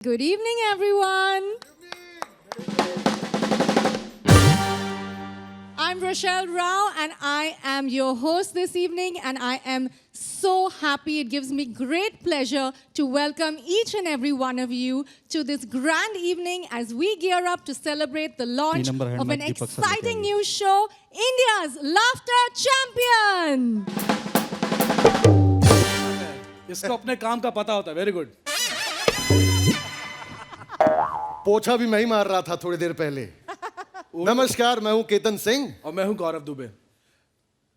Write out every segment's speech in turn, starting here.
Good evening, everyone. I'm Rochelle Rao, and I am your host this evening, and I am so happy. It gives me great pleasure to welcome each and every one of you to this grand evening as we gear up to celebrate the launch of an exciting new show, India's Laughter Champion. इसको अपने काम का पता होता है. Very good. पोछा भी मैं ही मार रहा था थोड़ी देर पहले. नमस्कार, मैं हूं केतन सिंह और मैं हूं गौरव दुबे.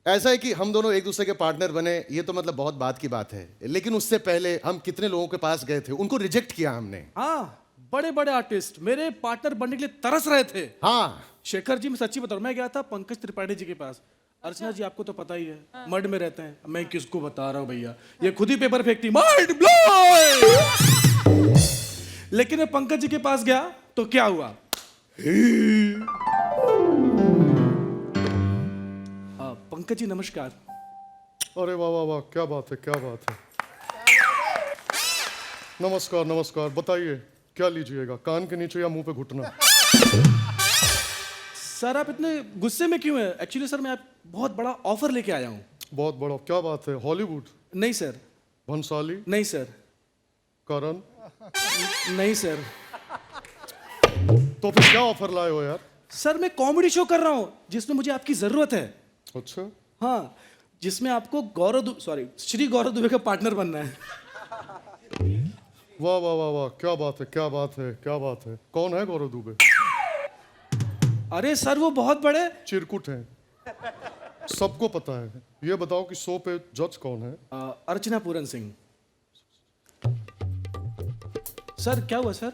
ऐसा है कि हम दोनों एक दूसरे के पार्टनर बने, ये तो मतलब बहुत बात की बात है. लेकिन उससे पहले हम कितने लोगों के पास गए थे, उनको रिजेक्ट किया हमने. हाँ, बड़े बड़े आर्टिस्ट मेरे पार्टनर बनने के लिए तरस रहे थे. हाँ, शेखर जी, मैं सच्ची बता रहा हूं, मैं गया था पंकज त्रिपाठी जी के पास. अर्चना जी आपको तो पता ही है, मड में रहते हैं. मैं किसको बता रहा हूँ भैया, ये खुद ही पेपर फेंकती. Mind blowing. लेकिन मैं पंकज जी के पास गया तो क्या हुआ? पंकज जी नमस्कार. अरे वाह वाह वाह, क्या बात है, क्या बात है. नमस्कार नमस्कार. बताइए क्या लीजिएगा, कान के नीचे या मुंह पे घुटना? सर आप इतने गुस्से में क्यों हैं? एक्चुअली सर मैं बहुत बड़ा ऑफर लेके आया हूँ. बहुत बड़ा? क्या बात है, हॉलीवुड? नहीं सर. भंसाली? नहीं सर. करण? नहीं सर. तो फिर क्या ऑफर लाए हो यार? सर मैं कॉमेडी शो कर रहा हूँ जिसमें मुझे आपकी जरूरत है. अच्छा. हाँ, जिसमें आपको श्री गौरव दुबे का पार्टनर बनना है. वाह वाह वाह वाह, क्या बात है, क्या बात है, क्या बात है. कौन है गौरव दुबे? अरे सर वो बहुत बड़े चिरकुट हैं, सबको पता है. ये बताओ कि शो पे जज कौन है? अर्चना पूरन सिंह. सर क्या हुआ सर?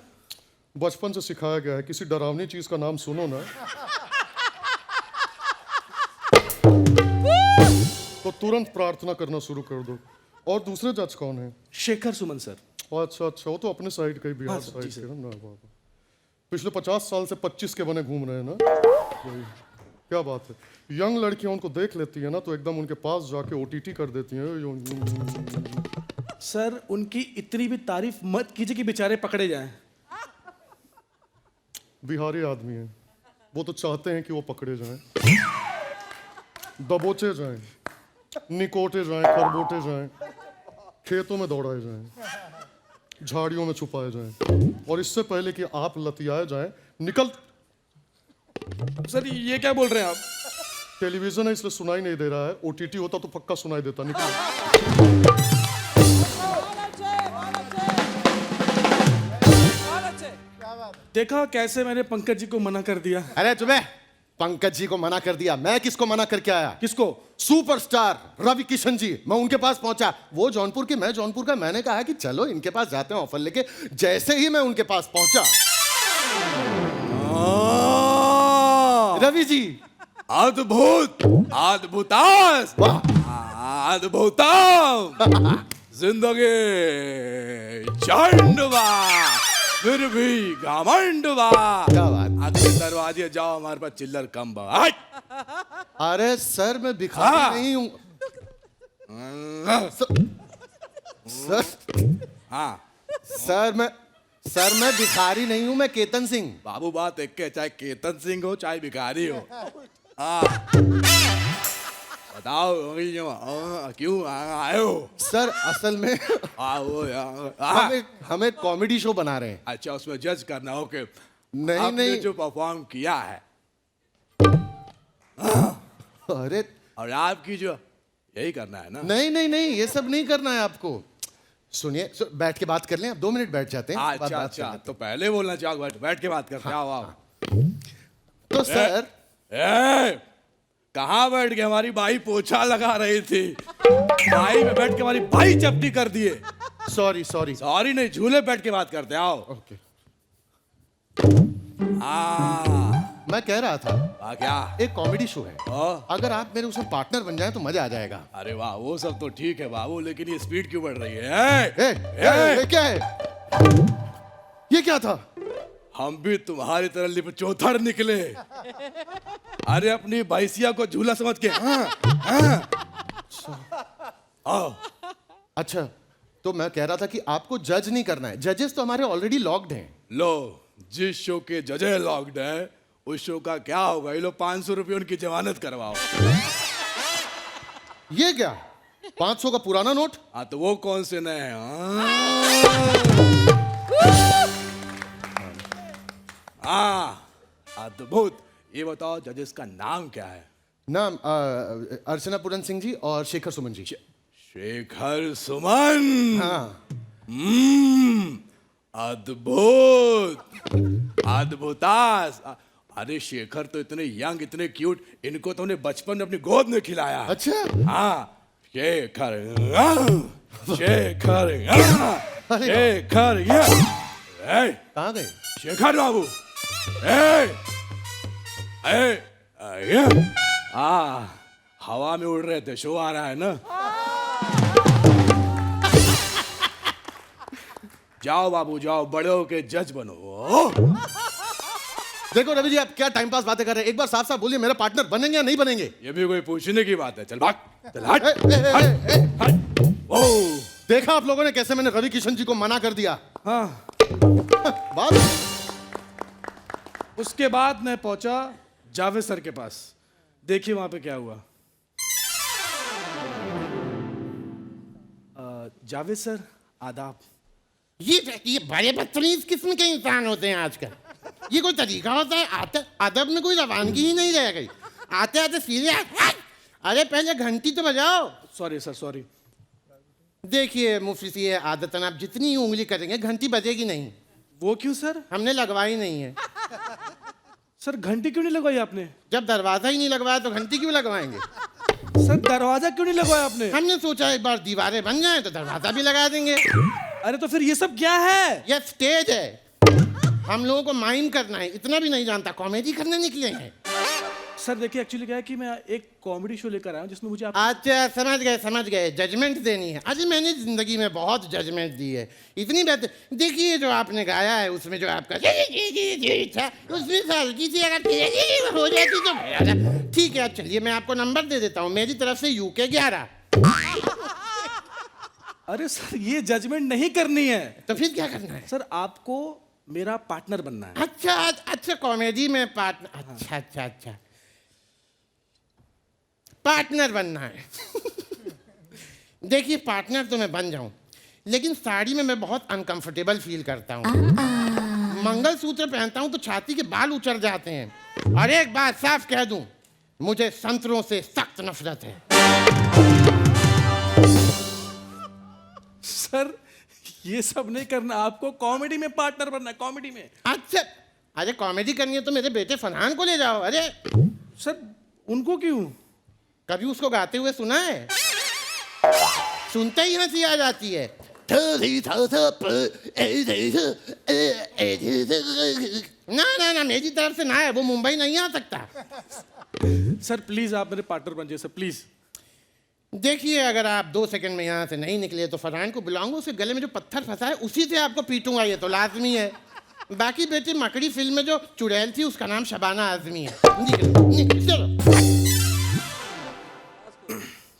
बचपन से सिखाया गया है, किसी डरावनी चीज का नाम सुनो ना तो तुरंत प्रार्थना करना शुरू कर दो. और दूसरे जज कौन है? शेखर सुमन सर. अच्छा अच्छा, वो तो अपने साइड का ही, बिहार हाँ, साइड जी के सर. हैं ना. वाह वाह. पिछले 50 साल से 25 के बने घूम रहे हैं ना. वही. क्या बात है. यंग लड़कियां उनको देख लेती है ना तो एकदम उनके पास जाके ओटीटी कर देती हैं. सर उनकी इतनी भी तारीफ मत कीजिए कि बेचारे पकड़े जाएं. बिहारी आदमी है, वो तो चाहते हैं कि वो पकड़े जाएं, दबोचे जाएं, निकोटे जाएं, खरबोटे जाएं, खेतों में दौड़ाए जाएं, झाड़ियों में छुपाए जाएं, और इससे पहले कि आप लतियाए जाएं निकल. सर ये क्या बोल रहे हैं आप? टेलीविजन है इसलिए सुनाई नहीं दे रहा है, ओटीटी होता तो पक्का सुनाई देता. निकल. देखा कैसे मैंने पंकज जी को मना कर दिया. अरे तुम्हें पंकज जी को मना कर दिया? मैं किसको मना करके आया? किसको? सुपरस्टार रवि किशन जी. मैं उनके पास पहुंचा, वो जौनपुर के, मैं जौनपुर का. मैंने कहा कि चलो इनके पास जाते हैं ऑफर लेके. जैसे ही मैं उनके पास पहुंचा, रवि जी अद्भुत अद्भुतास अद्भुतम जिंदगी चंडवा फिर भी घमंडवा. क्या बात. अगले दरवाजे जाओ, हमारे पास चिल्लर कम बा. अरे सर मैं भिखारी नहीं हूँ. सर मैं भिखारी नहीं हूँ, मैं केतन सिंह. बाबू बात एक के, चाहे केतन सिंह हो चाहे भिखारी हो. बताओ क्यों आए हो? सर असल में हमें कॉमेडी शो बना रहे हैं. अच्छा, उसमें जज करना. ओके. नहीं आपने नहीं, जो परफॉर्म किया है, अरे और आपकी जो यही करना है ना? नहीं नहीं नहीं, ये सब नहीं करना है आपको. सुनिए, बैठ के बात कर लें. आप 2 मिनट बैठ जाते हैं. अच्छा अच्छा, तो पहले बोलना चाहो, बैठ के बात करते. आओ आओ. तो सर कहाँ बैठ गए? हमारी बाई पोछा लगा रही थी. बाई में बैठ के हमारी बाई चपटी कर दिए. Sorry sorry. सॉरी नहीं, झूले बैठ के बात करते. आओ. ओके. मैं कह रहा था, क्या? एक कॉमेडी शो है, अगर आप मेरे उसमें पार्टनर बन जाएं तो मजा आ जाएगा. अरे वाह, वो सब तो ठीक है बाबू, लेकिन ये स्पीड क्यों बढ़ रही है? ए, क्या है? ये क्या था? हम भी तुम्हारी तरह लिपचोथड़ निकले. अरे अपनी भैंसिया को झूला समझ के. हाँ, हाँ. आओ. अच्छा, तो मैं कह रहा था कि आपको जज नहीं करना है, जजेस तो हमारे ऑलरेडी लॉक्ड हैं। लो, जिस शो के जजे लॉक्ड है उस शो का क्या होगा? ये लो 500 रुपये उनकी जमानत करवाओ। ये क्या 500 का पुराना नोट? हाँ तो वो कौन से नए हैं? अद्भुत। ये बताओ जजेस का नाम क्या है? नाम अर्चना पूरन सिंह जी और शेखर सुमन जी। शेखर सुमन। हाँ। अद्भुत, अद्भुतास। अरे शेखर तो इतने यंग, इतने क्यूट, इनको तो हमने बचपन में अपनी गोद में खिलाया। अच्छा। हाँ, शेखर शेखर शेखर। कहाँ गए? शेखर बाबू, हवा में उड़ रहे थे, शो आ रहा है ना। जाओ बाबू जाओ, बड़े होके जज बनो। देखो रवि जी, आप क्या टाइम पास बातें कर रहे हैं? एक बार साफ साफ बोलिए, मेरा पार्टनर बनेंगे या नहीं बनेंगे? ये भी कोई पूछने की बात है? चल भाग, चल हट। देखा आप लोगों ने कैसे मैंने रवि किशन जी को मना कर दिया? हाँ। बात। उसके बाद मैं पहुंचा जावेद सर के पास। देखिए वहां पे क्या हुआ। जावेद सर, आदाब। ये बड़े बदतमीज किस्म के इंसान होते हैं आजकल। ये कोई तरीका होता है? अदब में कोई रवानगी ही नहीं रह गई। आते आते सीधे अरे पहले घंटी तो बजाओ। Sorry sir, sorry. देखिए मुफलिस, ये आदतन आप जितनी उंगली करेंगे घंटी बजेगी नहीं। वो क्यों सर? हमने लगवाई नहीं है। सर घंटी क्यों नहीं लगवाई आपने? जब दरवाजा ही नहीं लगवाया तो घंटी क्यों लगवाएंगे? सर दरवाजा क्यों नहीं लगवाया आपने? हमने सोचा एक बार दीवारें बन जाए तो दरवाजा भी लगा देंगे। अरे तो फिर ये सब क्या है? यह स्टेज है, हम लोगों को माइम करना है। इतना भी नहीं जानता, कॉमेडी करने निकले हैं। सर देखिए, एक्चुअली क्या है कि मैं एक कॉमेडी शो लेकर आया हूँ जिसमें मुझे अच्छा समझ गए, जजमेंट देनी है। अरे मैंने जिंदगी में बहुत जजमेंट दी है, इतनी बेहतर। देखिए जो आपने गाया है उसमें जो आपका था, उसमें से हल्की सी अगर हो जाती तो ठीक है। चलिए मैं आपको नंबर दे देता हूँ, मेरी तरफ से UK 11। अरे सर ये जजमेंट नहीं करनी है। तो फिर क्या करना है? सर आपको मेरा पार्टनर बनना है। अच्छा कॉमेडी में पार्टनर। अच्छा पार्टनर बनना है। देखिए पार्टनर तो मैं बन जाऊं, लेकिन साड़ी में मैं बहुत अनकंफर्टेबल फील करता हूं। मंगलसूत्र पहनता हूं तो छाती के बाल उचड़ जाते हैं। और एक बात साफ कह दूं, मुझे संतरों से सख्त नफरत है। सर ये सब नहीं करना, आपको कॉमेडी में पार्टनर बनना है, कॉमेडी में। अच्छा अरे कॉमेडी करनी है तो मेरे बेटे फरहान को ले जाओ। अरे सर उनको क्यों? कभी उसको गाते हुए सुना है? सुनते ही हंसी आ जाती है। ना मेरी तरफ से ना है, वो मुंबई नहीं आ सकता। सर प्लीज आप मेरे पार्टनर बन जाइए सर, प्लीज। देखिए अगर आप 2 सेकंड में यहाँ से नहीं निकले तो फरहान को बुलाऊंगा, उसके गले में जो पत्थर फंसा है उसी से आपको पीटूंगा, ये तो लाजमी है। बाकी बेटी मकड़ी फिल्म में जो चुड़ैल थी उसका नाम शबाना आजमी है। चलो।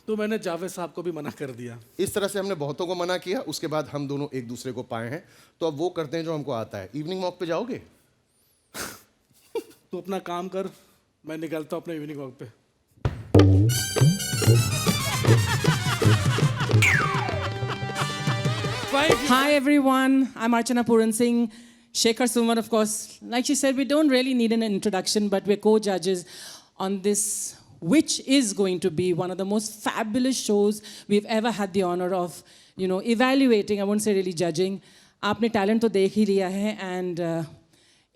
तो मैंने जावेद साहब को भी मना कर दिया। इस तरह से हमने बहुतों को मना किया, उसके बाद हम दोनों एक दूसरे को पाए हैं, तो अब वो करते हैं जो हमको आता है। इवनिंग वॉक पे जाओगे? तो अपना काम कर, मैं निकलता हूँ अपने इवनिंग वॉक पे। Hi everyone, I'm Archana Puran Singh. Shekhar Suman, of course. Like she said, we don't really need an introduction, but we're co-judges on this, which is going to be one of the most fabulous shows we've ever had the honor of, evaluating. I won't say really judging. आपने talent तो देख ही लिया है, and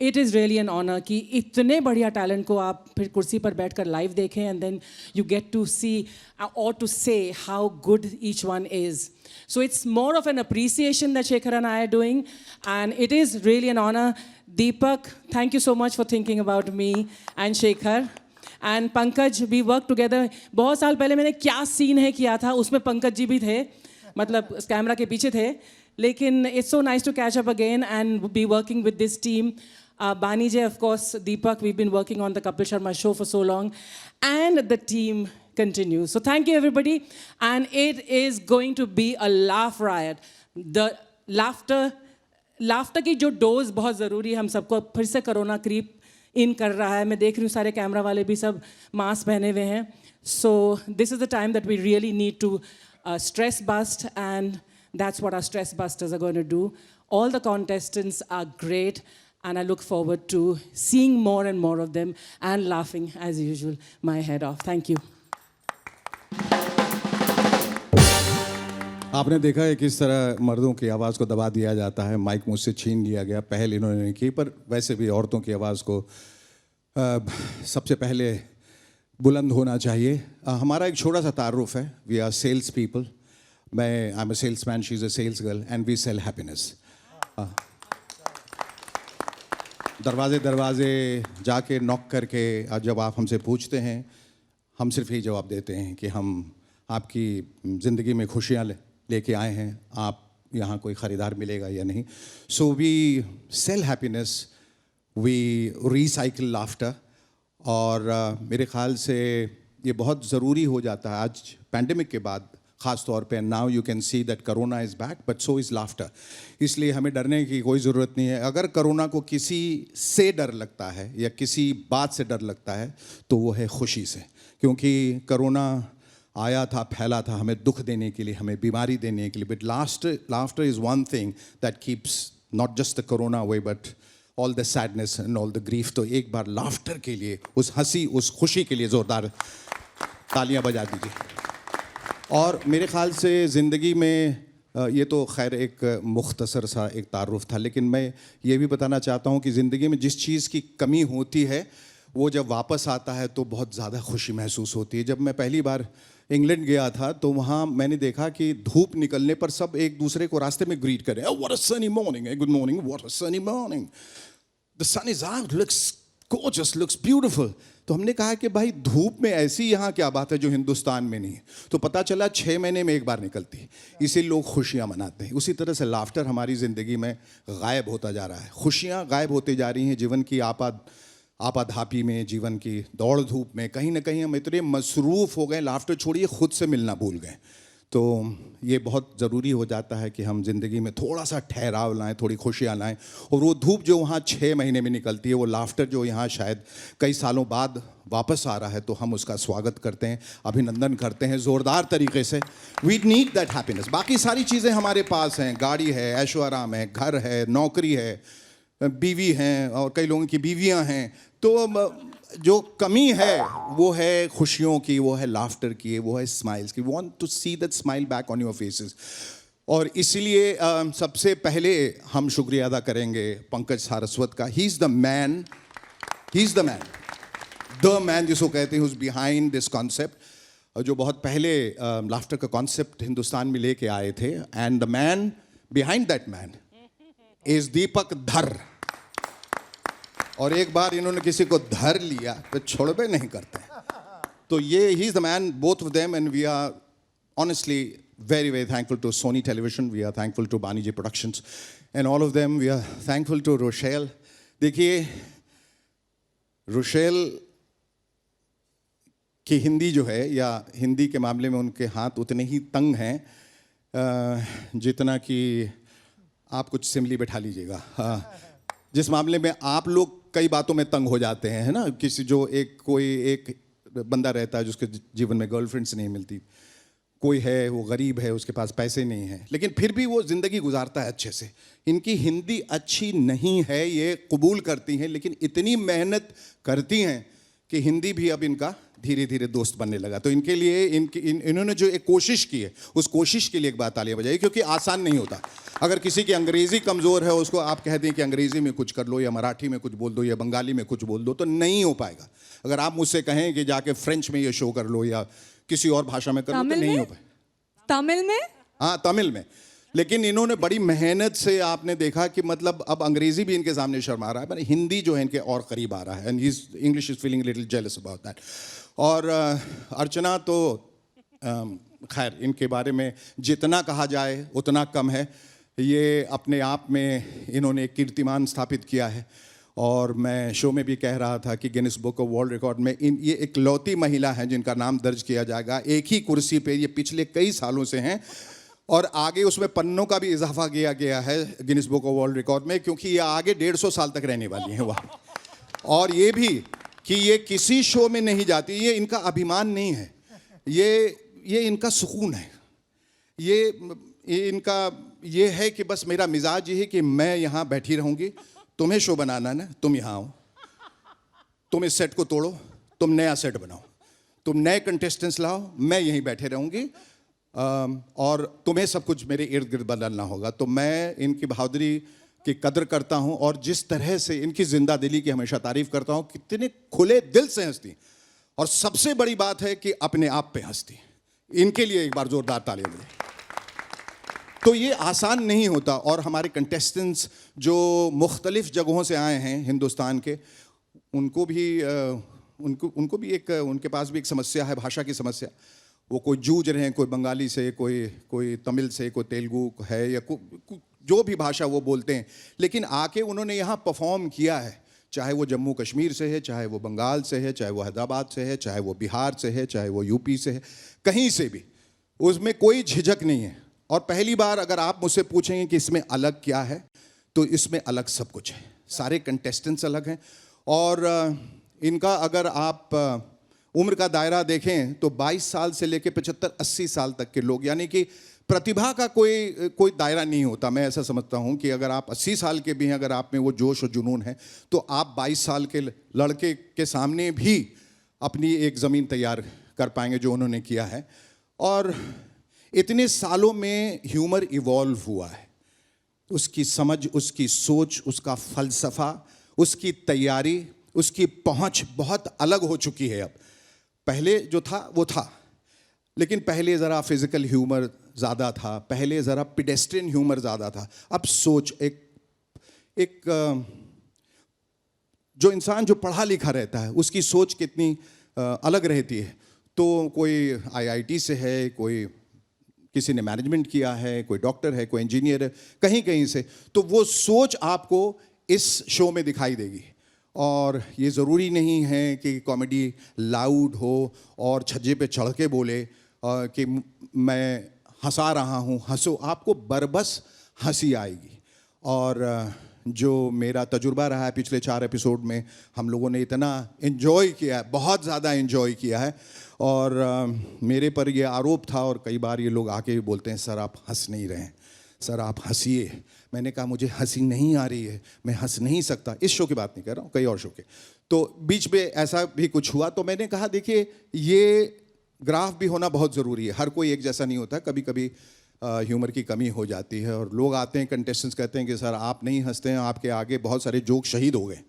it is really an honor कि इतने बढ़िया talent को आप फिर कुर्सी पर बैठकर live देखें, and then you get to see or to say how good each one is. So it's more of an appreciation that Shekhar and I are doing, and it is really an honor. Deepak, thank you so much for thinking about me and Shekhar. And Pankaj, we worked together. बहुत साल पहले मैंने क्या scene है किया था, उसमें पंकज जी भी थे, मतलब कैमरा के पीछे थे. लेकिन it's so nice to catch up again and be working with this team. Bani ji, of course, Deepak, we've been working on the Kapil Sharma show for so long. And the team, continue. So thank you everybody, and it is going to be a laugh riot. The laughter की जो dose बहुत ज़रूरी है, हम सबको फिर से corona creep in कर रहा है. मैं देख रही हूँ सारे कैमरा वाले भी सब मास्क पहने हुए हैं. So this is the time that we really need to stress bust, and that's what our stress busters are going to do. All the contestants are great, and I look forward to seeing more and more of them and laughing as usual my head off. Thank you. आपने देखा है किस तरह मर्दों की आवाज़ को दबा दिया जाता है, माइक मुझसे छीन लिया गया. पहल इन्होंने नहीं की, पर वैसे भी औरतों की आवाज़ को सबसे पहले बुलंद होना चाहिए. हमारा एक छोटा सा तारुफ है. We are salespeople. I am a salesman, she is a salesgirl, and we sell happiness. दरवाजे दरवाजे जाके नॉक करके जब आप हमसे पूछते हैं, हम सिर्फ यही जवाब देते हैं कि हम आपकी ज़िंदगी में खुशियाँ लेके आए हैं. आप यहाँ कोई ख़रीदार मिलेगा या नहीं. So we sell happiness, we recycle laughter. और मेरे ख़्याल से ये बहुत ज़रूरी हो जाता है आज पैंडेमिक के बाद, ख़ास तौर पे. Now you can see that corona is back, but so is laughter. इसलिए हमें डरने की कोई ज़रूरत नहीं है. अगर कोरोना को किसी से डर लगता है या किसी बात से डर लगता है तो वो है खुशी से. क्योंकि कोरोना आया था, फैला था हमें दुख देने के लिए, हमें बीमारी देने के लिए. But laughter is one thing that keeps not just the corona away, but all the sadness and all the grief. तो एक बार लाफ्टर के लिए, उस हंसी, उस खुशी के लिए ज़ोरदार तालियां बजा दीजिए. और मेरे ख़्याल से ज़िंदगी में ये तो खैर एक मुख्तसर सा एक तारुफ था, लेकिन मैं ये भी बताना चाहता हूँ कि ज़िंदगी में जिस चीज़ की कमी होती है वो जब वापस आता है तो बहुत ज़्यादा खुशी महसूस होती है. जब मैं पहली बार इंग्लैंड गया था तो वहाँ मैंने देखा कि धूप निकलने पर सब एक दूसरे को रास्ते में ग्रीट करें. What a sunny morning, good morning, what a sunny morning, the sun is out, looks gorgeous, looks beautiful. तो हमने कहा कि भाई धूप में ऐसी यहाँ क्या बात है जो हिंदुस्तान में नहीं है. तो पता चला 6 महीने में एक बार निकलती है, इसे लोग खुशियाँ मनाते हैं. उसी तरह से लाफ्टर हमारी ज़िंदगी में गायब होता जा रहा है. खुशियाँ गायब होती जा रही हैं जीवन की आपाधापी में, जीवन की दौड़ धूप में. कहीं ना कहीं हम इतने मसरूफ़ हो गए, लाफ्टर छोड़िए खुद से मिलना भूल गए. तो ये बहुत ज़रूरी हो जाता है कि हम ज़िंदगी में थोड़ा सा ठहराव लाएं, थोड़ी खुशियाँ लाएं. और वो धूप जो वहाँ 6 महीने में निकलती है, वो लाफ्टर जो यहाँ शायद कई सालों बाद वापस आ रहा है, तो हम उसका स्वागत करते हैं, अभिनंदन करते हैं ज़ोरदार तरीके से. We need that happiness. बाकी सारी चीज़ें हमारे पास हैं. गाड़ी है, ऐशो आराम है, घर है, नौकरी है, बीवी हैं, और कई लोगों की बीवियां हैं. तो जो कमी है वो है खुशियों की, वो है लाफ्टर की, वो है स्माइल्स की. We want to see that smile back on your faces. और इसीलिए सबसे पहले हम शुक्रिया अदा करेंगे पंकज सारस्वत का. ही is the man, the man जिसको कहते हैं, हुज बिहाइंड दिस कॉन्सेप्ट, जो बहुत पहले लाफ्टर का कॉन्सेप्ट हिंदुस्तान में लेके आए थे. And the man behind that man is Deepak Dhar. और एक बार इन्होंने किसी को धर लिया तो छोड़बे नहीं करते. तो ये he is the man, both of them. And we are honestly very very thankful to Sony Television. We are thankful to Bani Ji Productions and all of them. We are thankful to Rochelle. देखिए Rochelle की हिंदी जो है, या हिंदी के मामले में उनके हाथ उतने ही तंग हैं जितना कि आप कुछ सिमली बैठा लीजिएगा. जिस मामले में आप लोग कई बातों में तंग हो जाते हैं, है ना. किसी जो कोई एक बंदा रहता है जिसके जीवन में गर्लफ्रेंड्स नहीं मिलती, कोई है वो गरीब है, उसके पास पैसे नहीं हैं, लेकिन फिर भी वो ज़िंदगी गुजारता है अच्छे से. इनकी हिंदी अच्छी नहीं है ये कबूल करती हैं, लेकिन इतनी मेहनत करती हैं कि हिंदी भी अब इनका धीरे धीरे दोस्त बनने लगा. तो इनके लिए इन्होंने जो एक कोशिश की है, उस कोशिश के लिए एक बात तालियां बजाइए, क्योंकि आसान नहीं होता. अगर किसी की अंग्रेज़ी कमज़ोर है, उसको आप कह दें कि अंग्रेज़ी में कुछ कर लो, या मराठी में कुछ बोल दो, या बंगाली में कुछ बोल दो, तो नहीं हो पाएगा. अगर आप मुझसे कहें कि जाके फ्रेंच में ये शो कर लो या किसी और भाषा में कर लो, तो नहीं हो पाएगा. तमिल में? हाँ, तमिल में. लेकिन इन्होंने बड़ी मेहनत से, आपने देखा कि मतलब अब अंग्रेज़ी भी इनके सामने शर्मा रहा है, पर हिंदी जो है इनके और करीब आ रहा है. And English is feeling little jealous about that. और अर्चना तो खैर, इनके बारे में जितना कहा जाए उतना कम है. ये अपने आप में इन्होंने एक कीर्तिमान स्थापित किया है. और मैं शो में भी कह रहा था कि Guinness book of world record में ये इकलौती महिला है जिनका नाम दर्ज किया जाएगा। एक ही कुर्सी पे ये पिछले कई सालों से हैं और आगे उसमें पन्नों का भी इजाफा किया गया है Guinness book of world record में, क्योंकि ये आगे 150 साल तक रहने वाली हैं वहाँ। और ये भी कि ये किसी शो में नहीं जाती, ये इनका अभिमान नहीं है, ये इनका सुकून है। ये इनका ये है कि बस मेरा मिजाज ये है कि मैं यहाँ बैठी रहूँगी, तुम्हें शो बनाना है ना, तुम यहाँ आओ, तुम इस सेट को तोड़ो, तुम नया सेट बनाओ, तुम नए कंटेस्टेंट्स लाओ, मैं यहीं बैठे रहूँगी और तुम्हें सब कुछ मेरे इर्द गिर्द बदलना होगा। तो मैं इनकी बहादुरी की कदर करता हूँ और जिस तरह से इनकी जिंदा दिली की हमेशा तारीफ करता हूँ, कितने खुले दिल से हंसती, और सबसे बड़ी बात है कि अपने आप पे हंसती। इनके लिए एक बार जोरदार तालियां मिले। तो ये आसान नहीं होता, और हमारे कंटेस्टेंट्स जो मुख्तलिफ जगहों से आए हैं हिंदुस्तान के, उनको भी एक उनके पास भी एक समस्या है, भाषा की समस्या। वो कोई जूझ रहे हैं, कोई बंगाली से, कोई तमिल से, कोई तेलुगु है, या जो भी भाषा वो बोलते हैं, लेकिन आके उन्होंने यहाँ परफॉर्म किया है। चाहे वो जम्मू कश्मीर से है, चाहे वो बंगाल से है, चाहे वो हैदराबाद से है, चाहे वो बिहार से है, चाहे वो यूपी से है, कहीं से भी, उसमें कोई झिझक नहीं है। और पहली बार अगर आप मुझसे पूछेंगे कि इसमें अलग क्या है, तो इसमें अलग सब कुछ है। सारे कंटेस्टेंट्स अलग हैं, और इनका अगर आप उम्र का दायरा देखें तो 22 साल से लेकर 75-80 साल तक के लोग, यानी कि प्रतिभा का कोई दायरा नहीं होता। मैं ऐसा समझता हूं कि अगर आप 80 साल के भी हैं, अगर आप में वो जोश और जुनून है, तो आप 22 साल के लड़के के सामने भी अपनी एक ज़मीन तैयार कर पाएंगे, जो उन्होंने किया है। और इतने सालों में ह्यूमर इवॉल्व हुआ है, उसकी समझ, उसकी सोच, उसका फ़लसफ़ा, उसकी तैयारी, उसकी पहुंच बहुत अलग हो चुकी है। अब पहले जो था वो था, लेकिन पहले ज़रा फिज़िकल ह्यूमर ज़्यादा था, पहले ज़रा पेडेस्ट्रियन ह्यूमर ज़्यादा था। अब सोच, एक जो इंसान जो पढ़ा लिखा रहता है, उसकी सोच कितनी अलग रहती है। तो कोई IIT से है, कोई किसी ने मैनेजमेंट किया है, कोई डॉक्टर है, कोई इंजीनियर है, कहीं कहीं से, तो वो सोच आपको इस शो में दिखाई देगी। और ये ज़रूरी नहीं है कि कॉमेडी लाउड हो और छज्जे पे चढ़ के बोले कि मैं हंसा रहा हूँ, हंसो, आपको बरबस हंसी आएगी। और जो मेरा तजुर्बा रहा है पिछले 4 एपिसोड में, हम लोगों ने इतना एंजॉय किया है, बहुत ज़्यादा एंजॉय किया है। और मेरे पर ये आरोप था, और कई बार ये लोग आके भी बोलते हैं, सर आप हंस नहीं रहे हैं, सर आप हंसिए। मैंने कहा मुझे हंसी नहीं आ रही है, मैं हंस नहीं सकता। इस शो की बात नहीं कर रहा हूँ, कई और शो के। तो बीच में ऐसा भी कुछ हुआ, तो मैंने कहा देखिए ये ग्राफ भी होना बहुत ज़रूरी है, हर कोई एक जैसा नहीं होता, कभी कभी ह्यूमर की कमी हो जाती है। और लोग आते हैं, कंटेस्टेंट्स कहते हैं कि सर आप नहीं हंसते हैं, आपके आगे बहुत सारे जोक शहीद हो गए।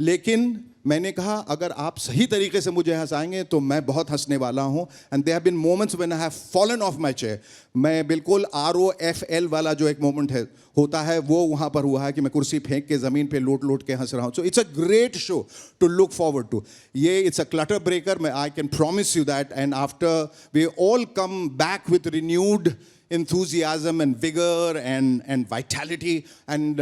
लेकिन मैंने कहा अगर आप सही तरीके से मुझे हंसाएंगे तो मैं बहुत हंसने वाला हूं। And there have been moments when I have fallen off my chair. मैं बिल्कुल ROFL वाला जो एक मोमेंट है होता है, वो वहां पर हुआ है कि मैं कुर्सी फेंक के ज़मीन पे लोट के हंस रहा हूं। So it's a great show to look forward to. Yeah it's a clutter breaker, I can promise you that. And after we all come back with renewed enthusiasm and vigor and vitality, and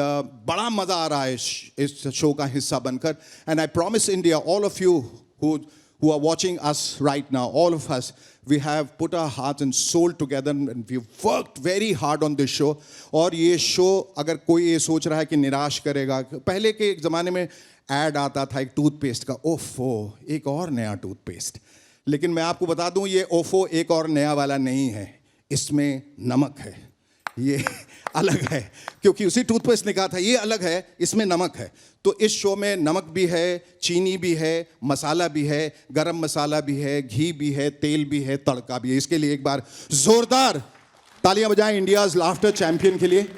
बड़ा मज़ा आ रहा है इस show का हिस्सा बनकर। And I promise India, all of you who are watching us right now, all of us, we have put our heart and soul together and we've worked very hard on this show. और ये show अगर कोई ये सोच रहा है कि निराश करेगा, पहले के ज़माने में ऐड आता था एक टूथपेस्ट का, ओफो एक और नया टूथपेस्ट। लेकिन मैं आपको बता दूं ये ओफो एक और नया वाला नहीं है, इसमें नमक है, ये अलग है। क्योंकि उसी टूथपेस्ट ने कहा था ये अलग है, इसमें नमक है। तो इस शो में नमक भी है, चीनी भी है, मसाला भी है, गरम मसाला भी है, घी भी है, तेल भी है, तड़का भी है। इसके लिए एक बार जोरदार तालियां बजाएं इंडियाज़ लाफ्टर चैंपियन के लिए।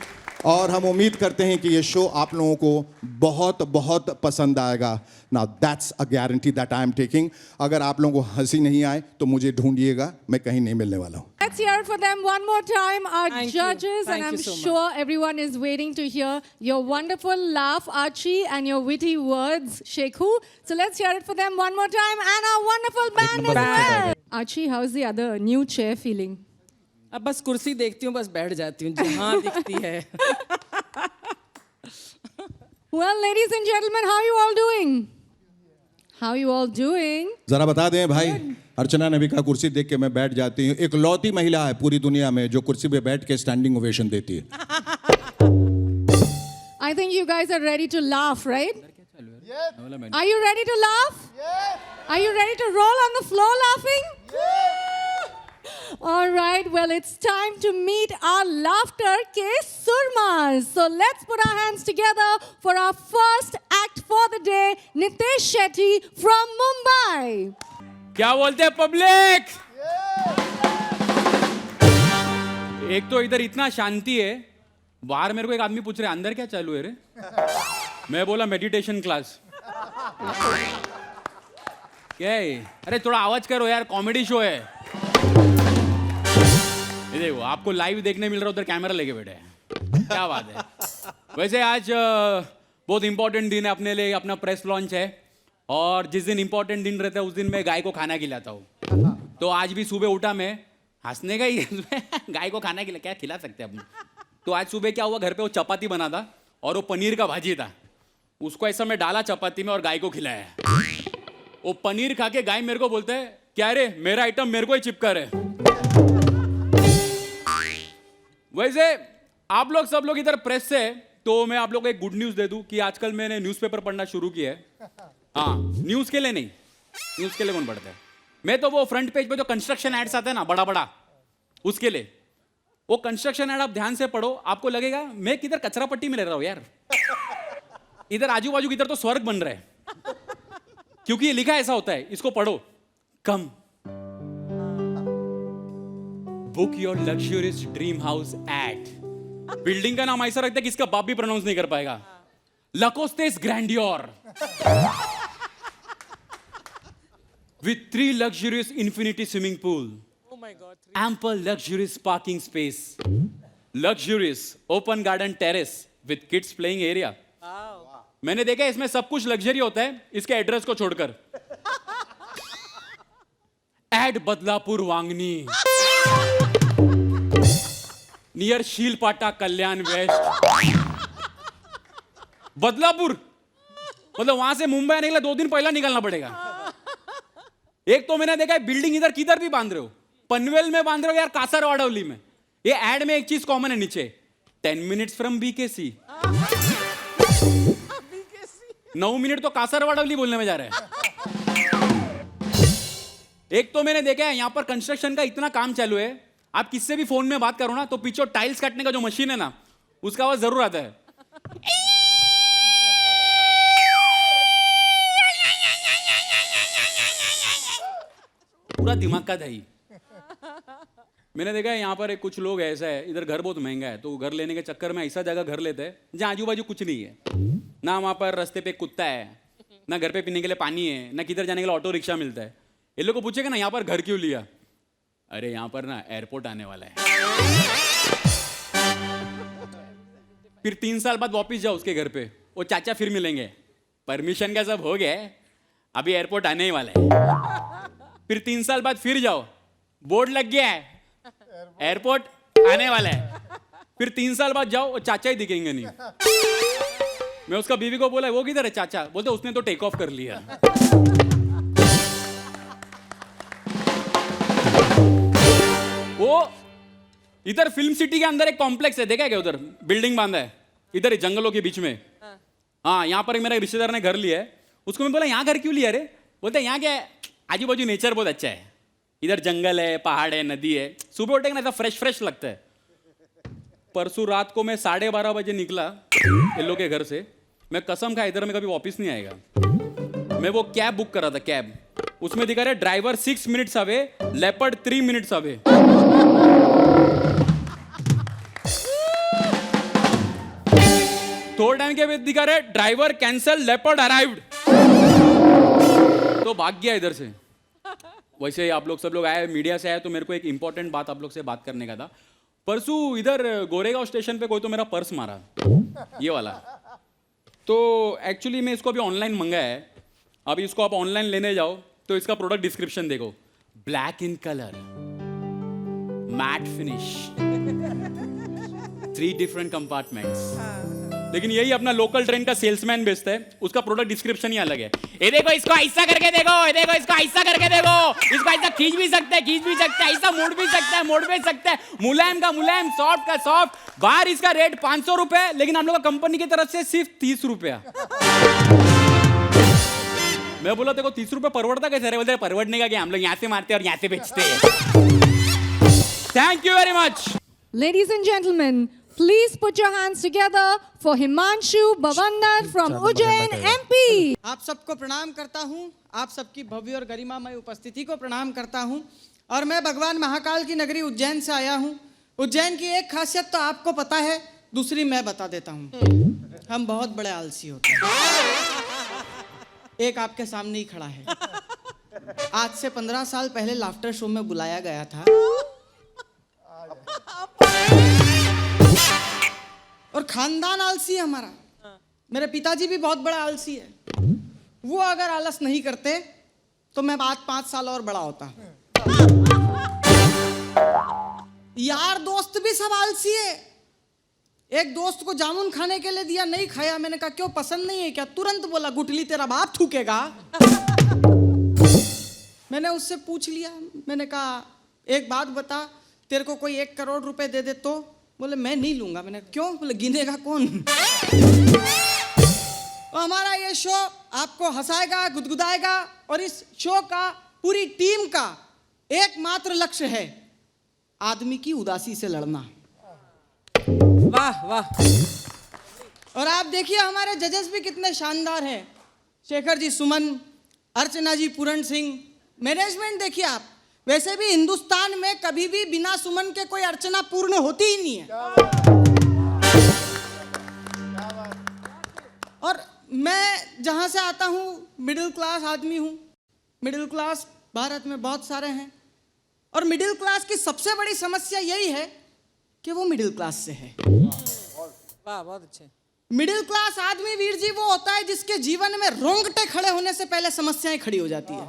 और हम उम्मीद करते हैं कि ये शो आप लोगों को बहुत बहुत पसंद आएगा। Now that's a guarantee that I am taking. अगर आप लोगों को हंसी नहीं आए तो मुझे ढूंढिएगा, मैं कहीं नहीं मिलने वाला हूँ। Let's hear it for them one more time, our Thank you. judges, Thank and I'm you so much. sure everyone is waiting to hear your wonderful laugh, Archie, and your witty words, Shekhu. So let's hear it for them one more time, and our wonderful band as well. Archie, how's the other new chair feeling? अब बस कुर्सी देखती हूँ, बस बैठ जाती हूँ जहाँ दिखती है। Well, ladies and gentlemen, how are you all doing? How are you all doing? जरा बता दें भाई, अर्चना ने भी कहा कुर्सी देख के मैं बैठ जाती हूँ। एक लौती महिला है पूरी दुनिया में जो कुर्सी पे बैठ के स्टैंडिंग ओवेशन देती है। I think you guys are ready to laugh, right? Yes. Are you ready to laugh? Yes. Are you ready to roll on the floor laughing? All right, well, it's time to meet our laughter ke surmas. So let's put our hands together for our first act for the day, Nitesh Shetty from Mumbai. क्या बोलते हैं public? एक तो इधर इतना शांति है, बाहर मेरे को एक आदमी पूछ रहे अंदर क्या चालू है रे? मैं बोला मेडिटेशन क्लास। क्या है? अरे थोड़ा आवाज करो यार, कॉमेडी शो है। ये देखो आपको लाइव देखने मिल रहा है, उधर कैमरा लेके बैठे हैं। क्या बात है? वैसे आज बहुत इंपॉर्टेंट दिन है अपने लिए, अपना प्रेस लॉन्च है और जिस दिन इंपॉर्टेंट दिन रहता है उस दिन मैं गाय को खाना खिलाता हूँ। तो आज भी सुबह उठा मैं, हंसने का ही गाय को खाना क्या खिला सकते हैं अपने। तो आज सुबह क्या हुआ, घर पे वो चपाती बना था और वो पनीर का भाजी था, उसको ऐसा मैं डाला चपाती में और गाय को खिलाया। वो पनीर खा के गाय मेरे को बोलते है क्या रे मेरा आइटम मेरे को ही चिपका रहे। वैसे आप लोग सब लोग इधर प्रेस से, तो मैं आप लोग को एक गुड न्यूज दे दूं कि आजकल मैंने न्यूज़पेपर पढ़ना शुरू किया है। हाँ, न्यूज के लिए नहीं, न्यूज के लिए कौन पढ़ता है? मैं तो वो फ्रंट पेज पे जो कंस्ट्रक्शन एड्स आते हैं ना बड़ा बड़ा, उसके लिए। वो कंस्ट्रक्शन एड आप ध्यान से पढ़ो, आपको लगेगा मैं किधर कचरा पट्टी में रह रहा हूं यार। इधर आजू बाजू किधर तो स्वर्ग बन रहा है, क्योंकि ये लिखा ऐसा होता है। इसको पढ़ो, come book your luxurious dream house at. Building का नाम ऐसा रखता है कि इसका बाप भी प्रोनाउंस नहीं कर पाएगा। लकोस्टेस grandeur with 3 luxurious infinity swimming pool. Oh my God. Ample luxurious parking space. Luxurious open garden terrace with kids playing area. मैंने देखा इसमें सब कुछ लग्जरी होता है इसके एड्रेस को छोड़कर। एड बदलापुर वांगनी नियर शीलपाटा कल्याण वेस्ट। बदलापुर मतलब वहां से मुंबई आने के लिए 2 दिन पहला निकलना पड़ेगा। एक तो मैंने देखा है बिल्डिंग इधर किधर भी बांध रहे हो, पनवेल में बांध रहे हो यार, कासरवाड़ौली में। ये एड में एक चीज कॉमन है नीचे, 10 minutes फ्रॉम BKC। 9 मिनट तो कासरवाड़ौली बोलने में जा रहे हैं। एक तो मैंने देखा है यहां पर कंस्ट्रक्शन का इतना काम चालू है, आप किससे भी फोन में बात करो ना तो पीछे टाइल्स काटने का जो मशीन है ना उसका आवाज जरूर आता है। पूरा दिमाग का दही। मैंने देखा है यहाँ पर कुछ लोग ऐसा है, इधर घर बहुत महंगा है तो घर लेने के चक्कर में ऐसा जगह घर लेते हैं जहाँ आजू बाजू कुछ नहीं है ना, वहाँ पर रास्ते पे कुत्ता है ना, घर पे पीने के लिए पानी है ना, किधर जाने के लिए ऑटो रिक्शा मिलता है। ये लोग को पूछेगा ना यहाँ पर घर क्यों लिया, अरे यहाँ पर ना एयरपोर्ट आने वाला है। फिर 3 साल बाद वापिस जाओ उसके घर पे, वो चाचा फिर मिलेंगे, परमिशन का सब हो गया है, अभी एयरपोर्ट आने ही वाला है। फिर 3 साल बाद फिर जाओ, बोर्ड लग गया है एयरपोर्ट आने वाला है। फिर 3 साल बाद जाओ, वो चाचा ही दिखेंगे नहीं। मैं उसका बीवी को बोला वो किधर है चाचा, बोलते उसने तो टेक ऑफ कर लिया। वो इधर फिल्म सिटी के अंदर एक कॉम्प्लेक्स है, देखा है क्या? उधर बिल्डिंग बांधा है इधर जंगलों के बीच में। हाँ, यहाँ पर मेरा रिश्तेदार ने घर लिया है, उसको मैं बोला यहाँ घर क्यों लिया रे, बोलते यहाँ क्या है आजू बाजू नेचर बहुत अच्छा है, इधर जंगल है, पहाड़ है, नदी है, सुबह उठेगा ना ऐसा फ्रेश फ्रेश लगता है। परसों रात को मैं 12:30 बजे निकला इन लोग के घर से, मैं कसम खा इधर में कभी वापस नहीं आएगा। मैं वो कैब बुक कर रहा था, कैब, उसमें दिखा रहा है driver 6 minutes away, leopard 3 minutes away. थोड़ा टाइम के बाद दिखा रहा है ड्राइवर कैंसल, लेपर्ड अराइव्ड। तो भाग गया इधर से। वैसे आप लोग सब लोग आए, मीडिया से आए, तो मेरे को एक इंपॉर्टेंट बात आप लोग से बात करने का था। परसों इधर गोरेगांव स्टेशन पे कोई तो मेरा पर्स मारा, ये वाला। तो एक्चुअली मैं इसको अभी ऑनलाइन मंगाया है, अभी इसको आप ऑनलाइन लेने जाओ तो इसका प्रोडक्ट डिस्क्रिप्शन देखो, black in colour, matte finish, 3 different compartments, लेकिन यही अपना लोकल ट्रेन का सेल्समैन बेचता है, उसका प्रोडक्ट डिस्क्रिप्शन ही अलग है। ये देखो इसको ऐसा करके देखो, ये देखो इसको ऐसा करके देखो, इसको ऐसा खींच भी सकते हैं, खींच भी सकते हैं, ऐसा मोड़ भी सकते हैं, मोड़ भी सकते हैं, मुलायम का मुलायम, सॉफ्ट का सॉफ्ट। बाहर इसका रेट 500 रुपए, लेकिन हम लोग का कंपनी की तरफ से सिर्फ 30 रुपया। मैं बोला देखो 30 रुपए परवड़ता कैसे? अरे बोलते परवड़ने का क्या, हम लोग यहाँ से मारते हैं और यहाँ से बेचते हैं। Thank you very much. Ladies and gentlemen, please put your hands together for Himanshu Bhavandar from Ujjain, MP. आप सबको प्रणाम करता हूँ, आप सबकी भव्य और गरिमामय उपस्थिति को प्रणाम करता हूँ। और मैं भगवान महाकाल की नगरी उज्जैन से आया हूँ। उज्जैन की एक खासियत तो आपको पता है, दूसरी मैं बता देता हूँ। हम बहुत बड़े आलसी होते हैं। एक आपके सामने ही खड़ा है। आज से 15 साल पहले लाफ्टर शो में बुलाया गया था और खानदान आलसी है हमारा। मेरे पिताजी भी बहुत बड़ा आलसी है। वो अगर आलस नहीं करते तो मैं बात 5 साल और बड़ा होता। यार दोस्त भी सब आलसी है। एक दोस्त को जामुन खाने के लिए दिया, नहीं खाया। मैंने कहा क्यों, पसंद नहीं है क्या? तुरंत बोला गुटली तेरा बाप थूकेगा। मैंने उससे पूछ लिया, मैंने कहा एक बात बता, तेरे को कोई 1 करोड़ रुपए दे दे तो? बोले मैं नहीं लूंगा। मैंने क्यों? बोले गिनेगा कौन? और हमारा ये शो आपको हंसाएगा, गुदगुदाएगा, और इस शो का पूरी टीम का एकमात्र लक्ष्य है आदमी की उदासी से लड़ना। वाह वाह। और आप देखिए हमारे जजेस भी कितने शानदार हैं। शेखर जी सुमन, अर्चना जी पूरण सिंह, मैनेजमेंट देखिए आप। वैसे भी हिंदुस्तान में कभी भी बिना सुमन के कोई अर्चना पूर्ण होती ही नहीं है। और मैं जहां से आता हूं, मिडिल क्लास आदमी हूं। मिडिल क्लास भारत में बहुत सारे हैं, और मिडिल क्लास की सबसे बड़ी समस्या यही है कि वो मिडिल क्लास से है। वाह, बहुत अच्छे। मिडिल क्लास आदमी वीर जी वो होता है जिसके जीवन में रोंगटे खड़े होने से पहले समस्याएं खड़ी हो जाती है।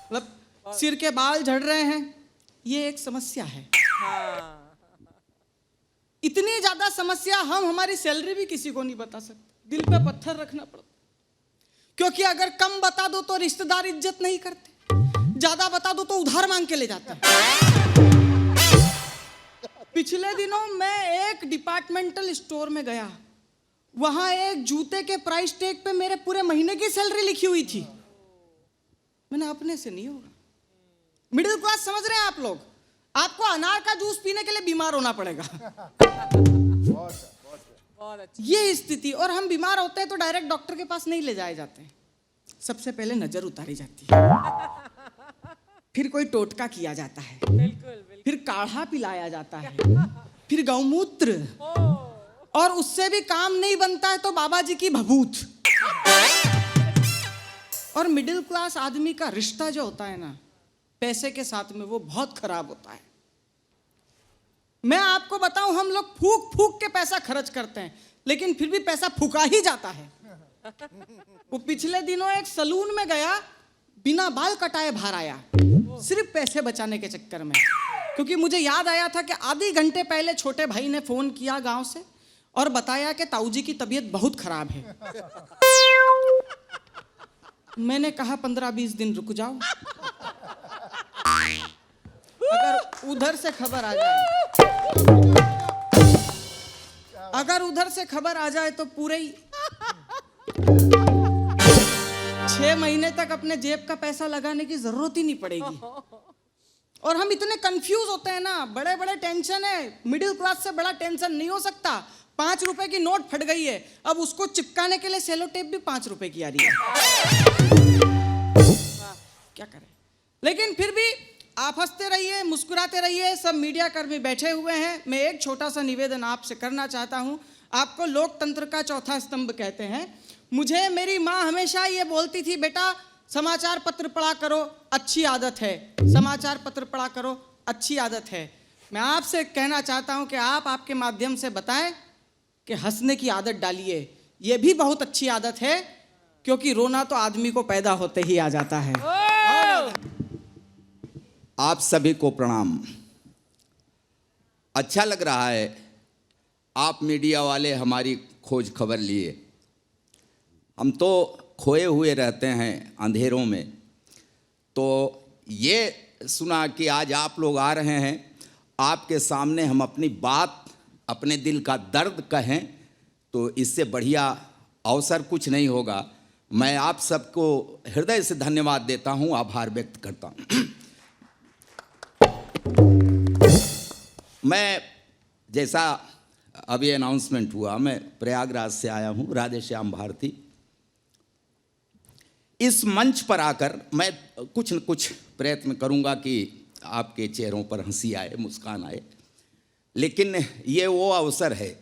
मतलब सिर के बाल झड़ रहे हैं, ये एक समस्या है। इतनी ज्यादा समस्या हम हमारी सैलरी भी किसी को नहीं बता सकते। दिल पे पत्थर रखना पड़ता, क्योंकि अगर कम बता दो तो रिश्तेदार इज्जत नहीं करते, ज्यादा बता दो तो उधार मांग के ले जाते हैं। पिछले दिनों मैं एक डिपार्टमेंटल स्टोर में गया, वहां एक जूते के प्राइस टैग पे मेरे पूरे महीने की सैलरी लिखी हुई थी। मैंने अपने से नहीं होगा। मिडिल क्लास समझ रहे हैं आप लोग? आपको अनार का जूस पीने के लिए बीमार होना पड़ेगा। ये स्थिति। और हम बीमार होते हैं तो डायरेक्ट डॉक्टर के पास नहीं ले जाए जाते हैं, सबसे पहले नजर उतारी जाती है, फिर कोई टोटका किया जाता है, फिर काढ़ा पिलाया जाता है, फिर गौमूत्र, और उससे भी काम नहीं बनता है तो बाबा जी की भभूत। और मिडिल क्लास आदमी का रिश्ता जो होता है ना पैसे के साथ में, वो बहुत खराब होता है। मैं आपको बताऊं, हम लोग फूक फूक के पैसा खर्च करते हैं, लेकिन फिर भी पैसा फूका ही जाता है। वो पिछले दिनों एक सलून में गया, बिना बाल कटाए बाहर आया, सिर्फ पैसे बचाने के चक्कर में। क्योंकि मुझे याद आया था कि आधे घंटे पहले छोटे भाई ने फोन किया गांव से और बताया कि ताऊ जी की तबीयत बहुत खराब है। मैंने कहा 15-20 दिन रुक जाओ, अगर उधर से खबर आ जाए, अगर उधर से खबर आ जाए तो पूरे ही 6 महीने तक अपने जेब का पैसा लगाने की जरूरत ही नहीं पड़ेगी। और हम इतने कंफ्यूज होते हैं ना, बड़े बड़े टेंशन है। मिडिल क्लास से बड़ा टेंशन नहीं हो सकता। 5 रुपए की नोट फट गई है, अब उसको चिपकाने के लिए सेलो टेप भी 5 रुपए की आ रही है। क्या करें? लेकिन फिर भी आप हंसते रहिए, मुस्कुराते रहिए। सब मीडिया कर्मी बैठे हुए हैं। मैं एक छोटा सा निवेदन आपसे करना चाहता हूं। आपको लोकतंत्र का चौथा स्तंभ कहते हैं। मुझे मेरी माँ हमेशा ये बोलती थी, बेटा समाचार पत्र पढ़ा करो, अच्छी आदत है। समाचार पत्र पढ़ा करो, अच्छी आदत है। मैं आपसे कहना चाहता हूं कि आप आपके माध्यम से बताएं कि हंसने की आदत डालिए। ये भी बहुत अच्छी आदत है, क्योंकि रोना तो आदमी को पैदा होते ही आ जाता है। आप सभी को प्रणाम। अच्छा लग रहा है आप मीडिया वाले हमारी खोज खबर लिए। हम तो खोए हुए रहते हैं अंधेरों में, तो ये सुना कि आज आप लोग आ रहे हैं, आपके सामने हम अपनी बात, अपने दिल का दर्द कहें, तो इससे बढ़िया अवसर कुछ नहीं होगा। मैं आप सबको हृदय से धन्यवाद देता हूं, आभार व्यक्त करता हूं। मैं, जैसा अभी अनाउंसमेंट हुआ, मैं प्रयागराज से आया हूं, राधेश्याम भारती। इस मंच पर आकर मैं कुछ न कुछ प्रयत्न करूंगा कि आपके चेहरों पर हंसी आए, मुस्कान आए, लेकिन ये वो अवसर है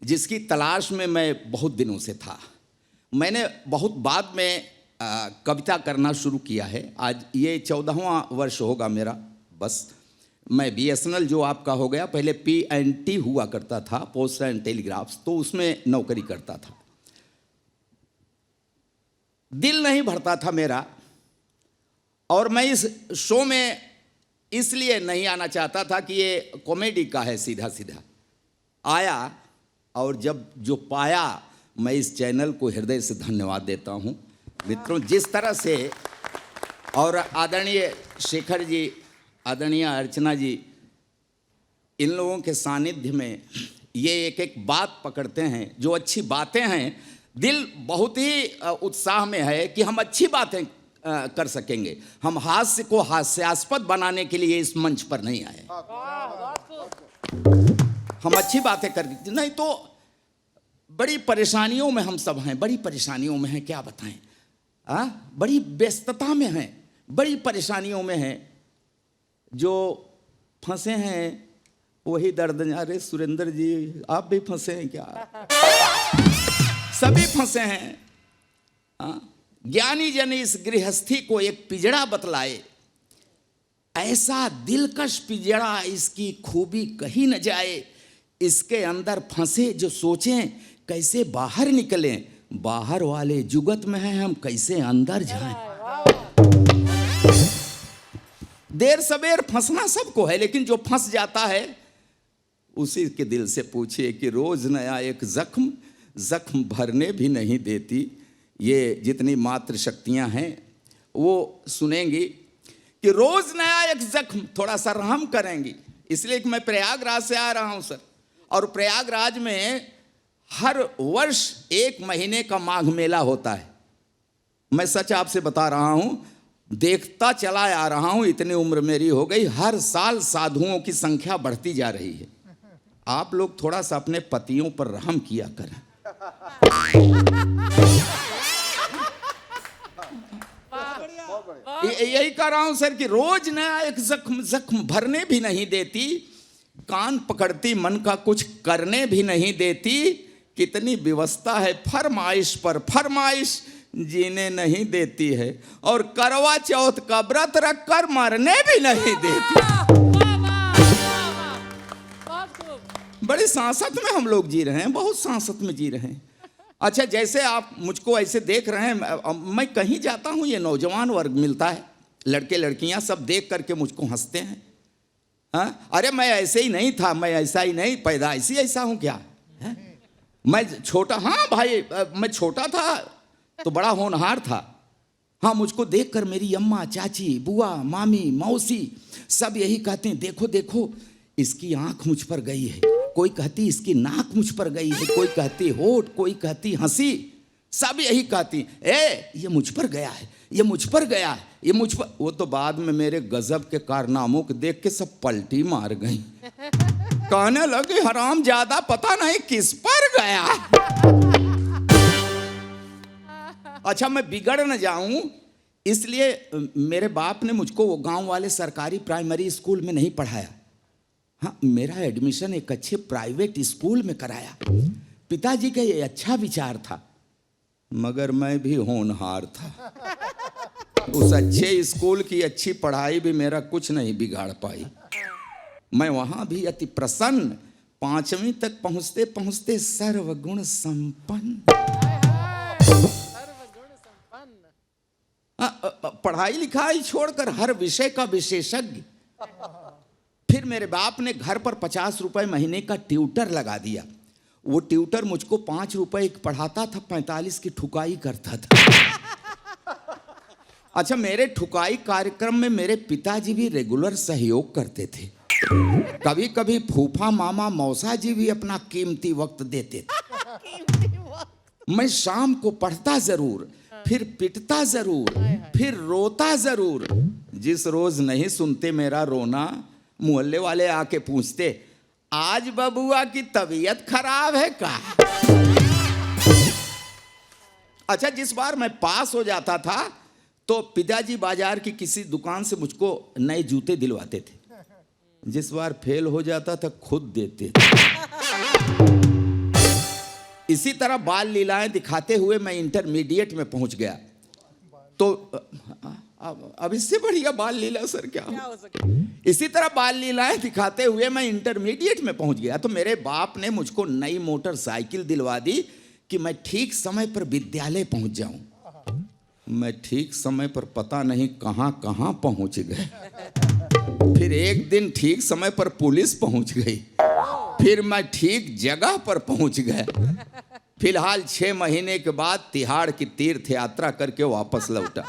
जिसकी तलाश में मैं बहुत दिनों से था। मैंने बहुत बाद में कविता करना शुरू किया है। आज ये 14वां वर्ष होगा मेरा। बस मैं BSNL जो आपका हो गया, पहले P&T हुआ करता था, पोस्ट एंड टेलीग्राफ्स, तो उसमें नौकरी करता था। दिल नहीं भरता था मेरा, और मैं इस शो में इसलिए नहीं आना चाहता था कि ये कॉमेडी का है सीधा सीधा। आया, और जब जो पाया, मैं इस चैनल को हृदय से धन्यवाद देता हूं। मित्रों, जिस तरह से, और आदरणीय शेखर जी, आदरणीय अर्चना जी, इन लोगों के सानिध्य में ये एक एक बात पकड़ते हैं, जो अच्छी बातें हैं। दिल बहुत ही उत्साह में है कि हम अच्छी बातें कर सकेंगे। हम हास्य को हास्यास्पद बनाने के लिए इस मंच पर नहीं आए। हम अच्छी बातें कर, नहीं तो बड़ी परेशानियों में हम सब हैं, बड़ी परेशानियों में हैं, क्या बताएं। बड़ी व्यस्तता में हैं, बड़ी परेशानियों में हैं। जो फंसे हैं वही दर्द। अरे सुरेंद्र जी, आप भी फंसे हैं क्या? सभी फंसे हैं। ज्ञानी जन इस गृहस्थी को एक पिंजड़ा बतलाए, ऐसा दिलकश पिंजड़ा, इसकी खूबी कही न जाए। इसके अंदर फंसे जो सोचें कैसे बाहर निकलें, बाहर वाले जुगत में हैं हम, कैसे अंदर जाएं। देर सवेर फंसना सबको है, लेकिन जो फंस जाता है उसी के दिल से पूछिए कि रोज नया एक जख्म भरने भी नहीं देती। ये जितनी मात्र शक्तियां हैं वो सुनेंगी कि रोज नया एक जख्म, थोड़ा सा रहम करेंगी। इसलिए कि मैं प्रयागराज से आ रहा हूं सर, और प्रयागराज में हर वर्ष 1 महीने का माघ मेला होता है। मैं सच आपसे बता रहा हूं, देखता चला आ रहा हूं, इतनी उम्र मेरी हो गई, हर साल साधुओं की संख्या बढ़ती जा रही है। आप लोग थोड़ा सा अपने पतियों पर रहम किया करें। यही कह रहा हूं सर कि रोज नया एक जख्म भरने भी नहीं देती, कान पकड़ती मन का कुछ करने भी नहीं देती। कितनी व्यवस्था है फरमाइश पर फरमाइश जीने नहीं देती है, और करवा चौथ का व्रत रखकर मरने भी नहीं देती। बड़ी सांसत में हम लोग जी रहे हैं, बहुत सांसत में जी रहे हैं। अच्छा, जैसे आप मुझको ऐसे देख रहे हैं, मैं कहीं जाता हूं, ये नौजवान वर्ग मिलता है, लड़के लड़कियां सब देख करके मुझको हंसते हैं। अरे मैं ऐसे ही नहीं था, मैं ऐसा ही नहीं, पैदाइशी ऐसा हूं क्या? मैं छोटा, हाँ भाई, मैं छोटा था तो बड़ा होनहार था। हाँ, मुझको देखकर मेरी अम्मा, चाची, बुआ, मामी, मौसी सब यही कहते हैं, देखो देखो इसकी आंख मुझ पर गई है, कोई कहती इसकी नाक मुझ पर गई है, कोई कहती होठ, कोई कहती हंसी, सब यही कहती ये मुझ पर गया है, ये मुझ पर गया है, ये मुझ पर। वो तो बाद में मेरे गजब के कारनामों को देख के सब पलटी मार गई, कहने लगे हराम ज्यादा पता नहीं किस पर गया। अच्छा, मैं बिगड़ न जाऊं इसलिए मेरे बाप ने मुझको वो गांव वाले सरकारी प्राइमरी स्कूल में नहीं पढ़ाया। हाँ, मेरा एडमिशन एक अच्छे प्राइवेट स्कूल में कराया। पिताजी का ये अच्छा विचार था, मगर मैं भी होनहार था। उस अच्छे स्कूल की अच्छी पढ़ाई भी मेरा कुछ नहीं बिगाड़ पाई। मैं वहां भी अति प्रसन्न, 5वीं तक पहुंचते पहुंचते सर्वगुण संपन्न। पढ़ाई लिखाई छोड़कर हर विषय का विशेषज्ञ। फिर मेरे बाप ने घर पर 50 रुपए महीने का ट्यूटर लगा दिया। वो ट्यूटर मुझको 5 रुपए की पढ़ाता था, 45 की ठुकाई करता था। अच्छा, मेरे ठुकाई कार्यक्रम में मेरे पिताजी भी रेगुलर सहयोग करते थे। कभी कभी फूफा मामा मौसा जी भी अपना कीमती वक्त देते थे। मैं शाम को पढ़ता जरूर, फिर पिटता जरूर, फिर रोता जरूर। जिस रोज नहीं सुनते मेरा रोना, मोहल्ले वाले आके पूछते, आज बबुआ की तबीयत खराब है का? अच्छा, जिस बार मैं पास हो जाता था तो पिताजी बाजार की किसी दुकान से मुझको नए जूते दिलवाते थे। जिस बार फेल हो जाता था खुद देते थे। इसी तरह बाल लीलाएं दिखाते हुए मैं इंटरमीडिएट में पहुंच गया। तो अब इससे बढ़िया बाल लीला सर क्या हो सकता? इसी तरह बाल लीलाएं दिखाते हुए मैं इंटरमीडिएट में पहुंच गया तो मेरे बाप ने मुझको नई मोटरसाइकिल दिलवा दी कि मैं ठीक समय पर विद्यालय पहुंच जाऊं। मैं ठीक समय पर पता नहीं कहां कहां पहुंच गए। फिर एक दिन ठीक समय पर पुलिस पहुंच गई, फिर मैं ठीक जगह पर पहुंच गया। फिलहाल 6 महीने के बाद तिहाड़ की तीर्थ यात्रा करके वापस लौटा।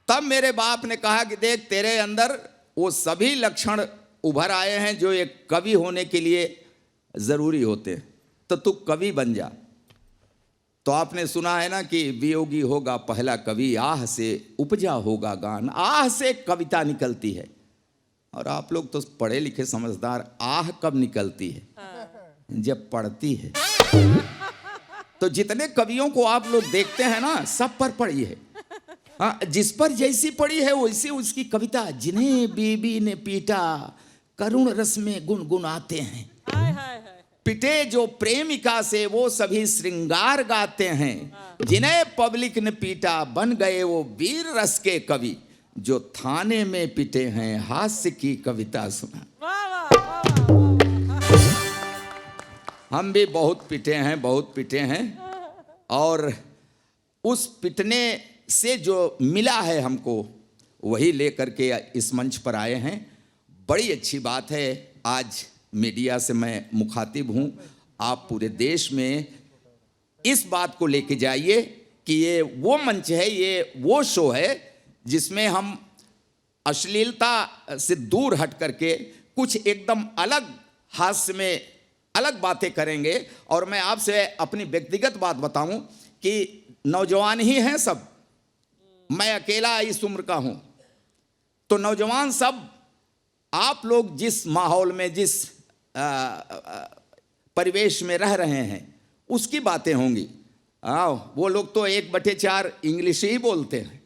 तब मेरे बाप ने कहा कि देख, तेरे अंदर वो सभी लक्षण उभर आए हैं जो एक कवि होने के लिए जरूरी होते हैं, तो तू कवि बन जा। तो आपने सुना है ना कि वियोगी होगा पहला कवि, आह से उपजा होगा गान। आह से कविता निकलती है। और आप लोग तो पढ़े लिखे समझदार, आह कब निकलती है? जब पढ़ती है। तो जितने कवियों को आप लोग देखते हैं ना, सब पर पड़ी है। हाँ, जिस पर जैसी पड़ी है वैसी उसकी कविता। जिन्हें बीबी ने पीटा करुण रस में गुनगुनाते हैं, पिटे जो प्रेमिका से वो सभी श्रृंगार गाते हैं। जिन्हें पब्लिक ने पीटा बन गए वो वीर रस के कवि, जो थाने में पिटे हैं हास्य की कविता सुना। हम भी बहुत पिटे हैं, बहुत पिटे हैं, और उस पिटने से जो मिला है हमको वही लेकर के इस मंच पर आए हैं। बड़ी अच्छी बात है, आज मीडिया से मैं मुखातिब हूँ। आप पूरे देश में इस बात को लेके जाइए कि ये वो मंच है, ये वो शो है जिसमें हम अश्लीलता से दूर हट करके कुछ एकदम अलग हास्य में अलग बातें करेंगे। और मैं आपसे अपनी व्यक्तिगत बात बताऊं कि नौजवान ही हैं सब, मैं अकेला इस उम्र का हूं। तो नौजवान सब, आप लोग जिस माहौल में, जिस परिवेश में रह रहे हैं उसकी बातें होंगी। वो लोग तो 1/4 इंग्लिश ही बोलते हैं,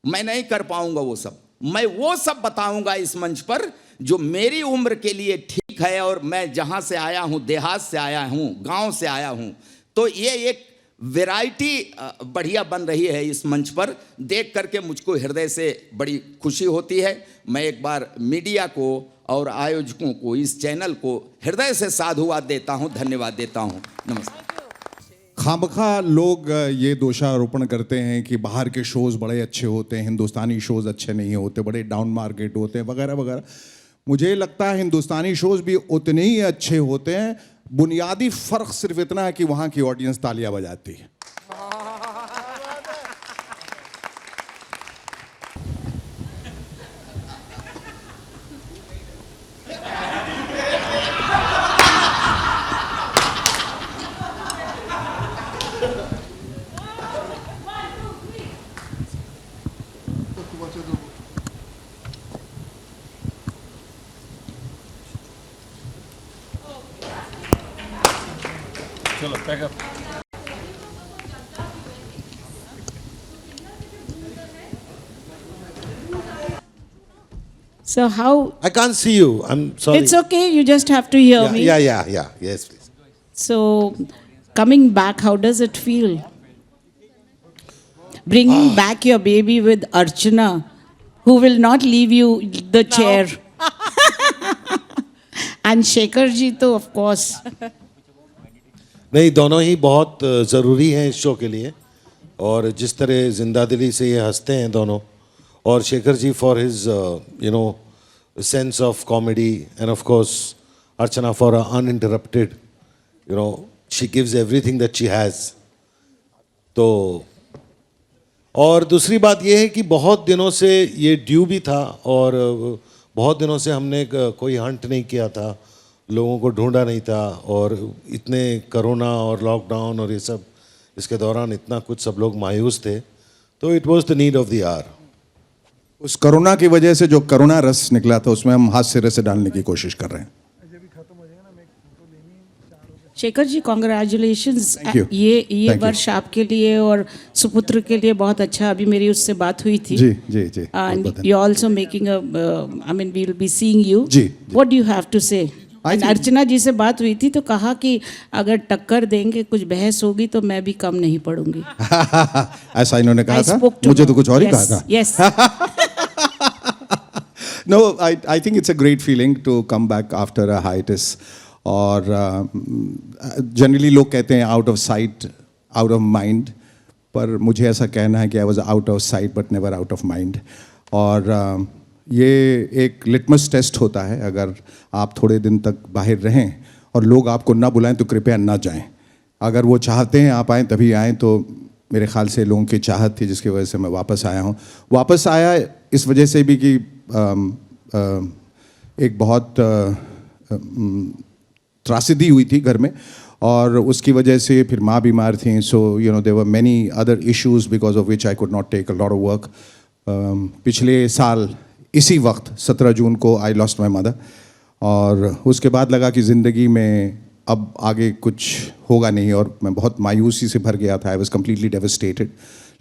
मैं नहीं कर पाऊंगा वो सब। मैं वो सब बताऊंगा इस मंच पर जो मेरी उम्र के लिए ठीक है। और मैं जहां से आया हूं, देहात से आया हूं, गांव से आया हूं, तो ये एक वैरायटी बढ़िया बन रही है इस मंच पर। देख करके मुझको हृदय से बड़ी खुशी होती है। मैं एक बार मीडिया को और आयोजकों को, इस चैनल को हृदय से साधुवाद देता हूं, धन्यवाद देता हूं। नमस्कार। खामखा लोग ये दोषारोपण करते हैं कि बाहर के शोज़ बड़े अच्छे होते हैं, हिंदुस्तानी शोज़ अच्छे नहीं होते, बड़े डाउन मार्केट होते हैं वगैरह वगैरह। मुझे लगता है हिंदुस्तानी शोज़ भी उतने ही अच्छे होते हैं। बुनियादी फ़र्क सिर्फ इतना है कि वहाँ की ऑडियंस तालियां बजाती है। चलो pack up. So how? I can't see you. I'm sorry. It's okay. You just have to hear Yeah, me. yeah. Yes, please. So, coming back, how does it feel? Bringing back your baby with Archana, who will not leave you the chair. And Shekhar ji, to of course. नहीं, दोनों ही बहुत ज़रूरी हैं इस show के लिए। और जिस तरह जिंदा दिली से ये हंसते हैं दोनों, और Shekhar ji for his sense of comedy, and of course Archana for an uninterrupted, you know, she gives everything that she has. तो और दूसरी बात ये है कि बहुत दिनों से ये ड्यू भी था और बहुत दिनों से हमने कोई हंट नहीं किया था, लोगों को ढूंढा नहीं था और इतने कोरोना और लॉकडाउन और ये सब इसके दौरान इतना कुछ सब लोग मायूस थे, तो it was the need of the hour. उस कोरोना की वजह से जो करुणा रस निकला था उसमें हम हाथ सिरे से डालने की कोशिश कर रहे हैं. Shekhar ji congratulations. Thank you. ये Thank you. वर्ष आपके लिए और सुपुत्र के लिए बहुत अच्छा. अभी मेरी उससे बात हुई थी. जी जी जी. And you're also making a, I mean, we'll be seeing you. Ji, ji. What do you have to say? I And think- अर्चना जी से बात हुई थी तो कहा कि अगर टक्कर देंगे, कुछ बहस होगी तो मैं भी कम नहीं पड़ूंगी. ऐसा इन्होंने कहा I था. spoke to मुझे her. तो कुछ और ही Yes, कहा था. Yes. No, I think it's a great feeling to come back after a hiatus. और जनरली लोग कहते हैं out of sight out of mind, पर मुझे ऐसा कहना है कि I was out of site but never out of mind. और ये एक लिटमस टेस्ट होता है. अगर आप थोड़े दिन तक बाहर रहें और लोग आपको ना बुलाएं तो कृपया ना जाएं. अगर वो चाहते हैं आप आएँ तभी आएँ, तो मेरे ख्याल से लोगों की चाहत थी जिसकी वजह से मैं वापस आया हूँ. वापस आया इस वजह से भी कि एक बहुत त्रासदी हुई थी घर में और उसकी वजह से फिर माँ बीमार थी. So you know there were many other issues because of which I could not take a lot of work. पिछले साल इसी वक्त 17 जून को आई लॉस्ट माई मदर और उसके बाद लगा कि ज़िंदगी में अब आगे कुछ होगा नहीं और मैं बहुत मायूसी से भर गया था. I was completely devastated.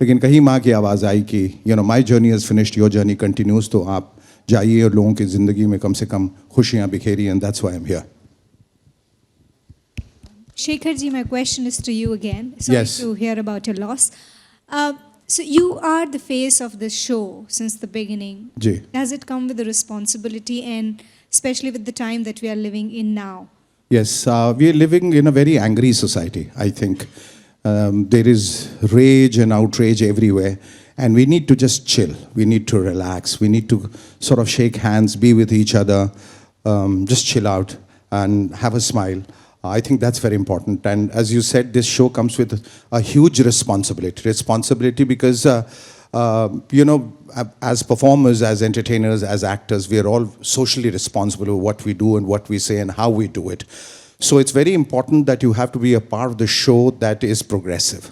लेकिन कहीं माँ की आवाज़ आई कि you know my journey has finished, your journey continues. तो आप जाइए और लोगों की ज़िंदगी में कम से कम खुशियाँ बिखेरी. And that's why I am here. Shekhar ji, my question is to you again. Sorry Yes. to hear about your loss. So you are the face of this show since the beginning. जी. Does it come with a responsibility, and especially with the time that we are living in now? Yes, we are living in a very angry society, I think. There is rage and outrage everywhere, and we need to just chill. We need to relax. We need to sort of shake hands, be with each other, just chill out and have a smile. I think that's very important. And as you said, this show comes with a huge responsibility. Responsibility because, you know, as performers, as entertainers, as actors, we are all socially responsible for what we do and what we say and how we do it. So it's very important that you have to be a part of the show that is progressive,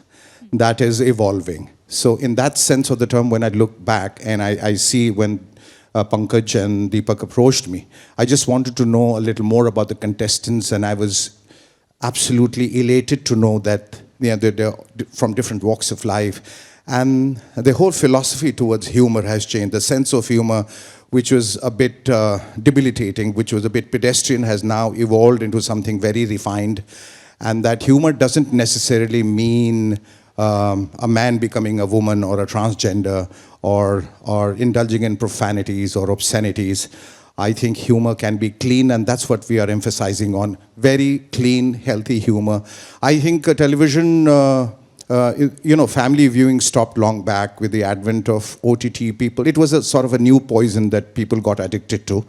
that is evolving. So in that sense of the term, when I look back and I see when Pankaj and Deepak approached me, I just wanted to know a little more about the contestants, and I was absolutely elated to know that they're from different walks of life. And the whole philosophy towards humor has changed. The sense of humor, which was a bit debilitating, which was a bit pedestrian, has now evolved into something very refined. And that humor doesn't necessarily mean a man becoming a woman or a transgender or indulging in profanities or obscenities. I think humor can be clean, and that's what we are emphasizing on. Very clean, healthy humor. I think television, you know, family viewing stopped long back with the advent of OTT people. It was a sort of a new poison that people got addicted to.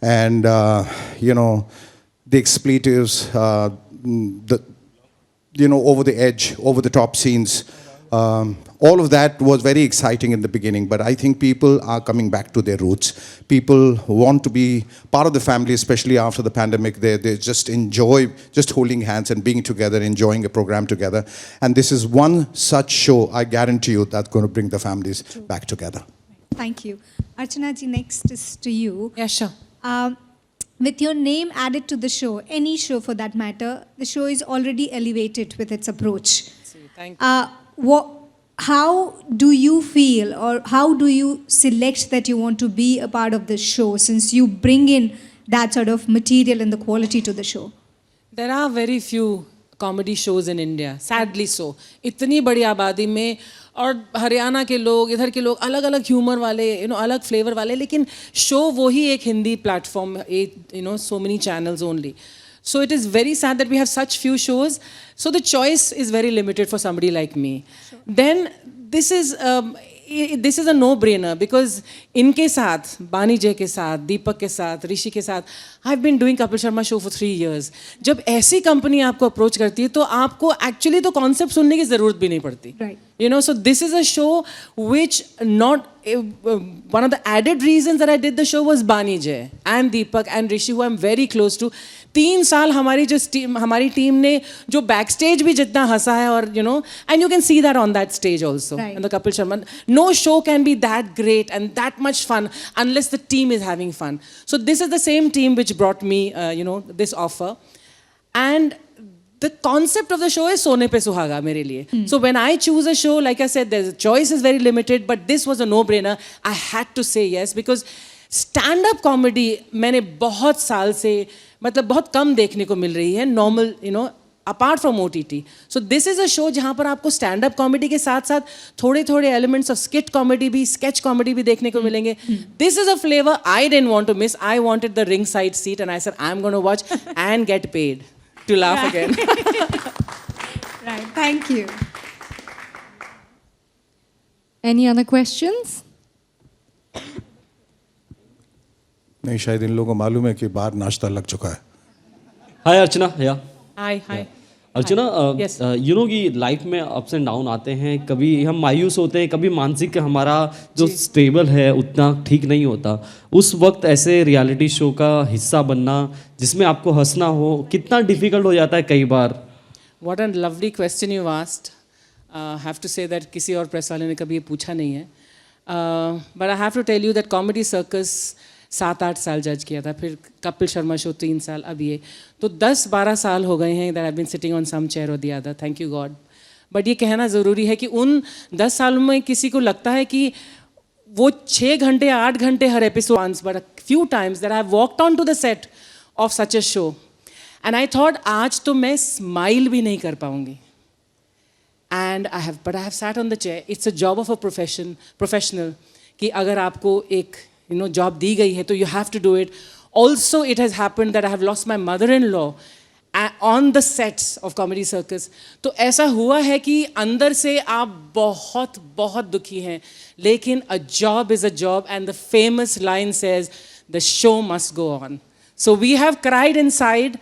And, you know, the expletives, you know, over the edge, over the top scenes, all of that was very exciting in the beginning, but I think people are coming back to their roots. People want to be part of the family, especially after the pandemic. They just enjoy just holding hands and being together, enjoying a program together. And this is one such show, I guarantee you, that's going to bring the families back together. Thank you. Archana ji, next is to you. Yeah, sure. With your name added to the show, any show for that matter, the show is already elevated with its approach. Thank you. How do you feel, or how do you select that you want to be a part of this show, since you bring in that sort of material and the quality to the show? There are very few comedy shows in India, sadly so. इतनी बड़ी आबादी में और हरियाणा के लोग, इधर के लोग अलग अलग ह्यूमर वाले, you know, अलग फ्लेवर वाले, लेकिन शो वही एक Hindi platform, you know, so many channels only. So it is very sad that we have such few shows. So the choice is very limited for somebody like me. Sure. Then this is, this is a no-brainer because इनके साथ, बानी जय के साथ, दीपक के साथ, ऋषि के साथ, I've been doing Kapil Sharma show for 3 years. जब ऐसी कंपनी आपको अप्रोच करती है तो आपको एक्चुअली तो कॉन्सेप्ट सुनने की जरूरत भी नहीं पड़ती. Right. You know, so this is a show which one of the added reasons that I did the show was Bani Jay and Deepak and Rishi, who I'm very close to. 3 साल हमारी team ने जो backstage भी जितना हंसा है और you know, and you can see that on that stage also. Right. And the Kapil Sharma, no show can be that great and that much fun unless the team is having fun. So this is the same team which brought me, this offer. And the concept of the show is Sone Pe Suhaga mere liye. So when I choose a show, like I said, the choice is very limited, but this was a no-brainer. I had to say yes because stand-up comedy मैंने बहुत साल से मतलब बहुत कम देखने को मिल रही है normal, apart from OTT. So this is a show जहाँ पर आपको stand-up comedy के साथ-साथ थोड़े-थोड़े elements of skit comedy भी, sketch comedy भी देखने को मिलेंगे. This is a flavor I didn't want to miss. I wanted the ringside seat and I said I'm going to watch and get paid to laugh again. Right. Thank you. Any other questions? नहीं, शायद इन लोगों को मालूम है कि बाहर नाश्ता लग चुका है. हाय अर्चना. या Hi. Archana, Yes. You know कि लाइफ में अप्स एंड डाउन आते हैं. कभी हम मायूस होते हैं, कभी मानसिक हमारा जो स्टेबल है उतना ठीक नहीं होता. उस वक्त ऐसे रियलिटी शो का हिस्सा बनना जिसमें आपको हंसना हो, कितना डिफिकल्ट हो जाता है कई बार. What a lovely question you've asked. Have to say that किसी और प्रेस वाले ने कभी ये पूछा नहीं है. But I have to tell you that Comedy Circus 7-8 साल जज किया था, फिर कपिल शर्मा शो 3 साल, अब ये तो 10-12 साल हो गए हैं that I've been sitting on some chair or the other. Thank you God. But ये कहना ज़रूरी है कि उन 10 सालों में किसी को लगता है कि वो 6 घंटे 8 घंटे हर episode once, but a few times that I've walked onto the set of such a show and I thought आज तो मैं smile भी नहीं कर पाऊँगी. And I have sat on the chair. It's a job of a professional कि अगर आपको एक job दी गई है तो you have to do it. Also, it has happened that I have lost my mother-in-law on the sets of Comedy Circus. तो ऐसा हुआ है कि अंदर से आप बहुत बहुत दुखी हैं, लेकिन a job is a job and the famous line says the show must go on. So we have cried inside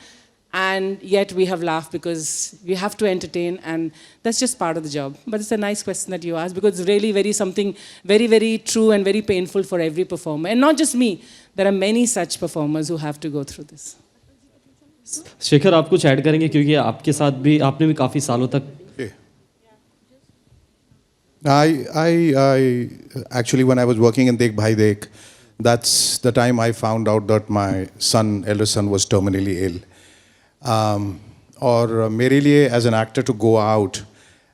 and yet we have laughed because we have to entertain and that's just part of the job. But it's a nice question that you asked because it's really something very, very true and very painful for every performer. And not just me, there are many such performers who have to go through this. Shekhar, आप कुछ add करेंगे क्योंकि आपके साथ भी आपने भी काफ़ी सालों तक. I actually, when I was working in Dekh Bhai Dekh, that's the time I found out that my elder son was terminally ill. और मेरे लिए as an actor to go out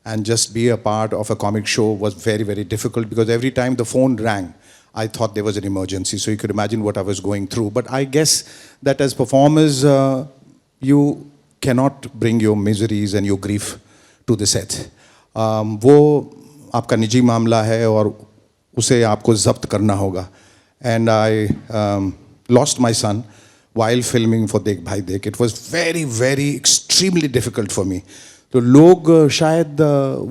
and just be a part of a comic show was very, very difficult because every time the phone rang, I thought there was an emergency. So you could imagine what I was going through. But I guess that as performers, you cannot bring your miseries and your grief to the set. वो आपका निजी मामला है और उसे आपको ज़ब्त करना होगा. And I lost my son while filming for Dekh Bhai Dekh. It was very, very extremely difficult for me. तो लोग शायद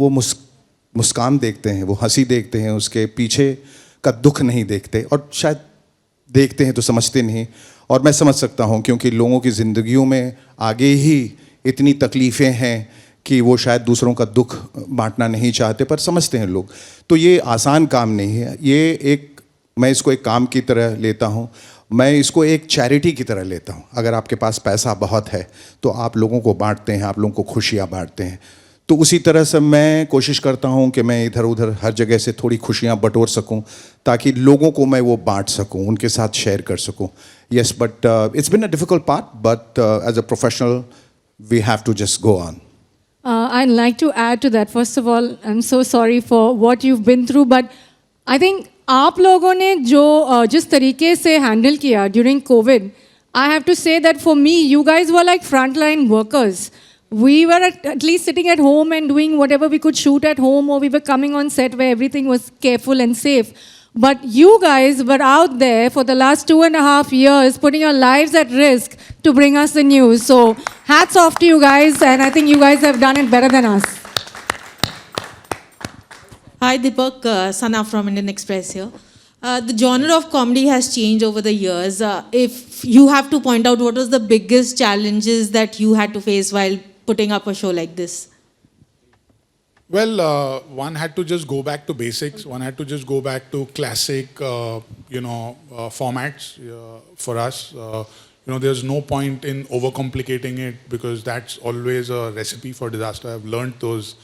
वो मुस्कान देखते हैं, वो हंसी देखते हैं, उसके पीछे का दुख नहीं देखते और शायद देखते हैं तो समझते नहीं. और मैं समझ सकता हूँ क्योंकि लोगों की ज़िंदगियों में आगे ही इतनी तकलीफ़ें हैं कि वो शायद दूसरों का दुख बांटना नहीं चाहते, पर समझते हैं लोग. तो ये आसान काम नहीं है. मैं इसको एक काम की तरह लेता हूँ. मैं इसको एक चैरिटी की तरह लेता हूँ. अगर आपके पास पैसा बहुत है तो आप लोगों को बांटते हैं, आप लोगों को खुशियाँ बांटते हैं. तो उसी तरह से मैं कोशिश करता हूँ कि मैं इधर उधर हर जगह से थोड़ी खुशियाँ बटोर सकूँ ताकि लोगों को मैं वो बांट सकूँ, उनके साथ शेयर कर सकूँ. Yes, but it's been a difficult part, but as a professional, we have to just go on. I'd like to add to that. First of all, I'm so sorry for what you've been through, but I think आप लोगों ने जिस तरीके से handle किया during COVID, I have to say that for me, you guys were like frontline workers. We were at least sitting at home and doing whatever we could shoot at home, or we were coming on set where everything was careful and safe. But you guys were out there for the last 2.5 years, putting your lives at risk to bring us the news. So hats off to you guys, and I think you guys have done it better than us. Hi, Deepak. Sana from Indian Express here. The genre of comedy has changed over the years. If you have to point out what was the biggest challenges that you had to face while putting up a show like this? Well, one had to just go back to basics. One had to just go back to classic, formats for us. There's no point in overcomplicating it because that's always a recipe for disaster. I've learned those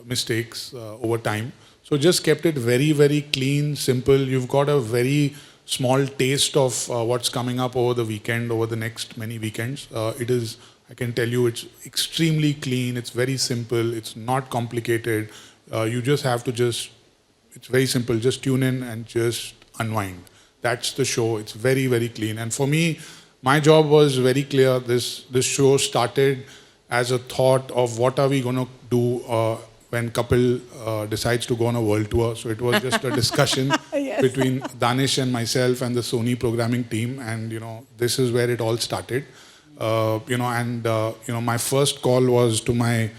mistakes over time. So just kept it very, very clean, simple. You've got a very small taste of what's coming up over the weekend, over the next many weekends. It is, I can tell you, it's extremely clean. It's very simple. It's not complicated. You just have to it's very simple. Just tune in and just unwind. That's the show. It's very, very clean. And for me, my job was very clear. This show started as a thought of what are we going to do when Kapil decides to go on a world tour. So it was just a discussion between Danish and myself and the Sony programming team. And, this is where it all started. My first call was to my,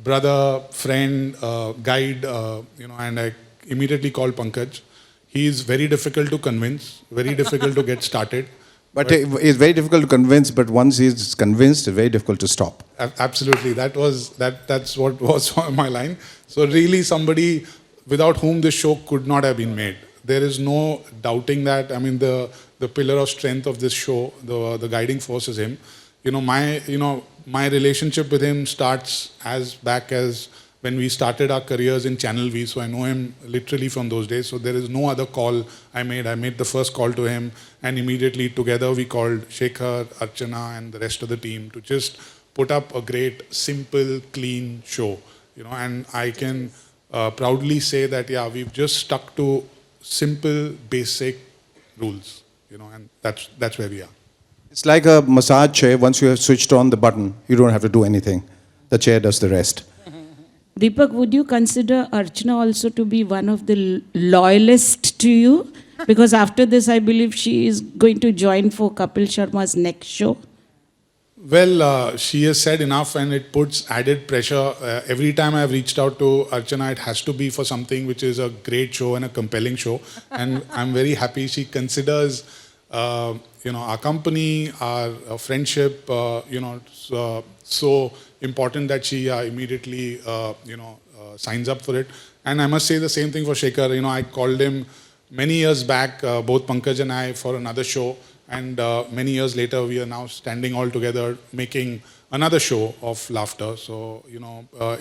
brother, friend, guide, and I immediately called Pankaj. He is very difficult to convince, very difficult to get started. But it's very difficult to convince, but once he's convinced, it's very difficult to stop. Absolutely. That's what was on my line. So really somebody without whom the show could not have been made. There is no doubting that. I mean, the pillar of strength of this show, the guiding force is him. My relationship with him starts as back as when we started our careers in Channel V. So I know him literally from those days. So there is no other call I made. I made the first call to him, and immediately together we called Shekhar, Archana, and the rest of the team to just put up a great, simple, clean show. And I can proudly say that, we've just stuck to simple, basic rules, and that's where we are. It's like a massage chair. Once you have switched on the button, you don't have to do anything. The chair does the rest. Deepak, would you consider Archana also to be one of the loyalists to you? Because after this, I believe she is going to join for Kapil Sharma's next show. Well, she has said enough, and it puts added pressure. Every time I've reached out to Archana, it has to be for something which is a great show and a compelling show. And I'm very happy she considers, our company, our friendship, so important that she immediately, signs up for it. And I must say the same thing for Shekhar. I called him many years back, both Pankaj and I, for another show. And many years later, we are now standing all together, making another show of laughter. So,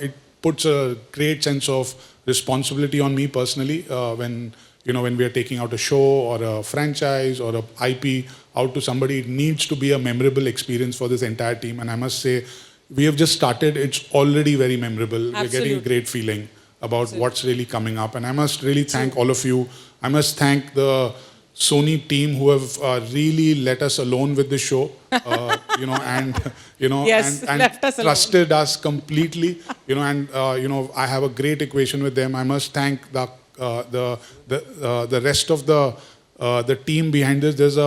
it puts a great sense of responsibility on me personally when we are taking out a show or a franchise or a IP out to somebody. It needs to be a memorable experience for this entire team. And I must say, we have just started. It's already very memorable. We're getting a great feeling about what's really coming up. And I must really thank all of you. I must thank the Sony team who have really let us alone with the show, and left us trusted us completely, I have a great equation with them. I must thank the rest of the team behind this. There's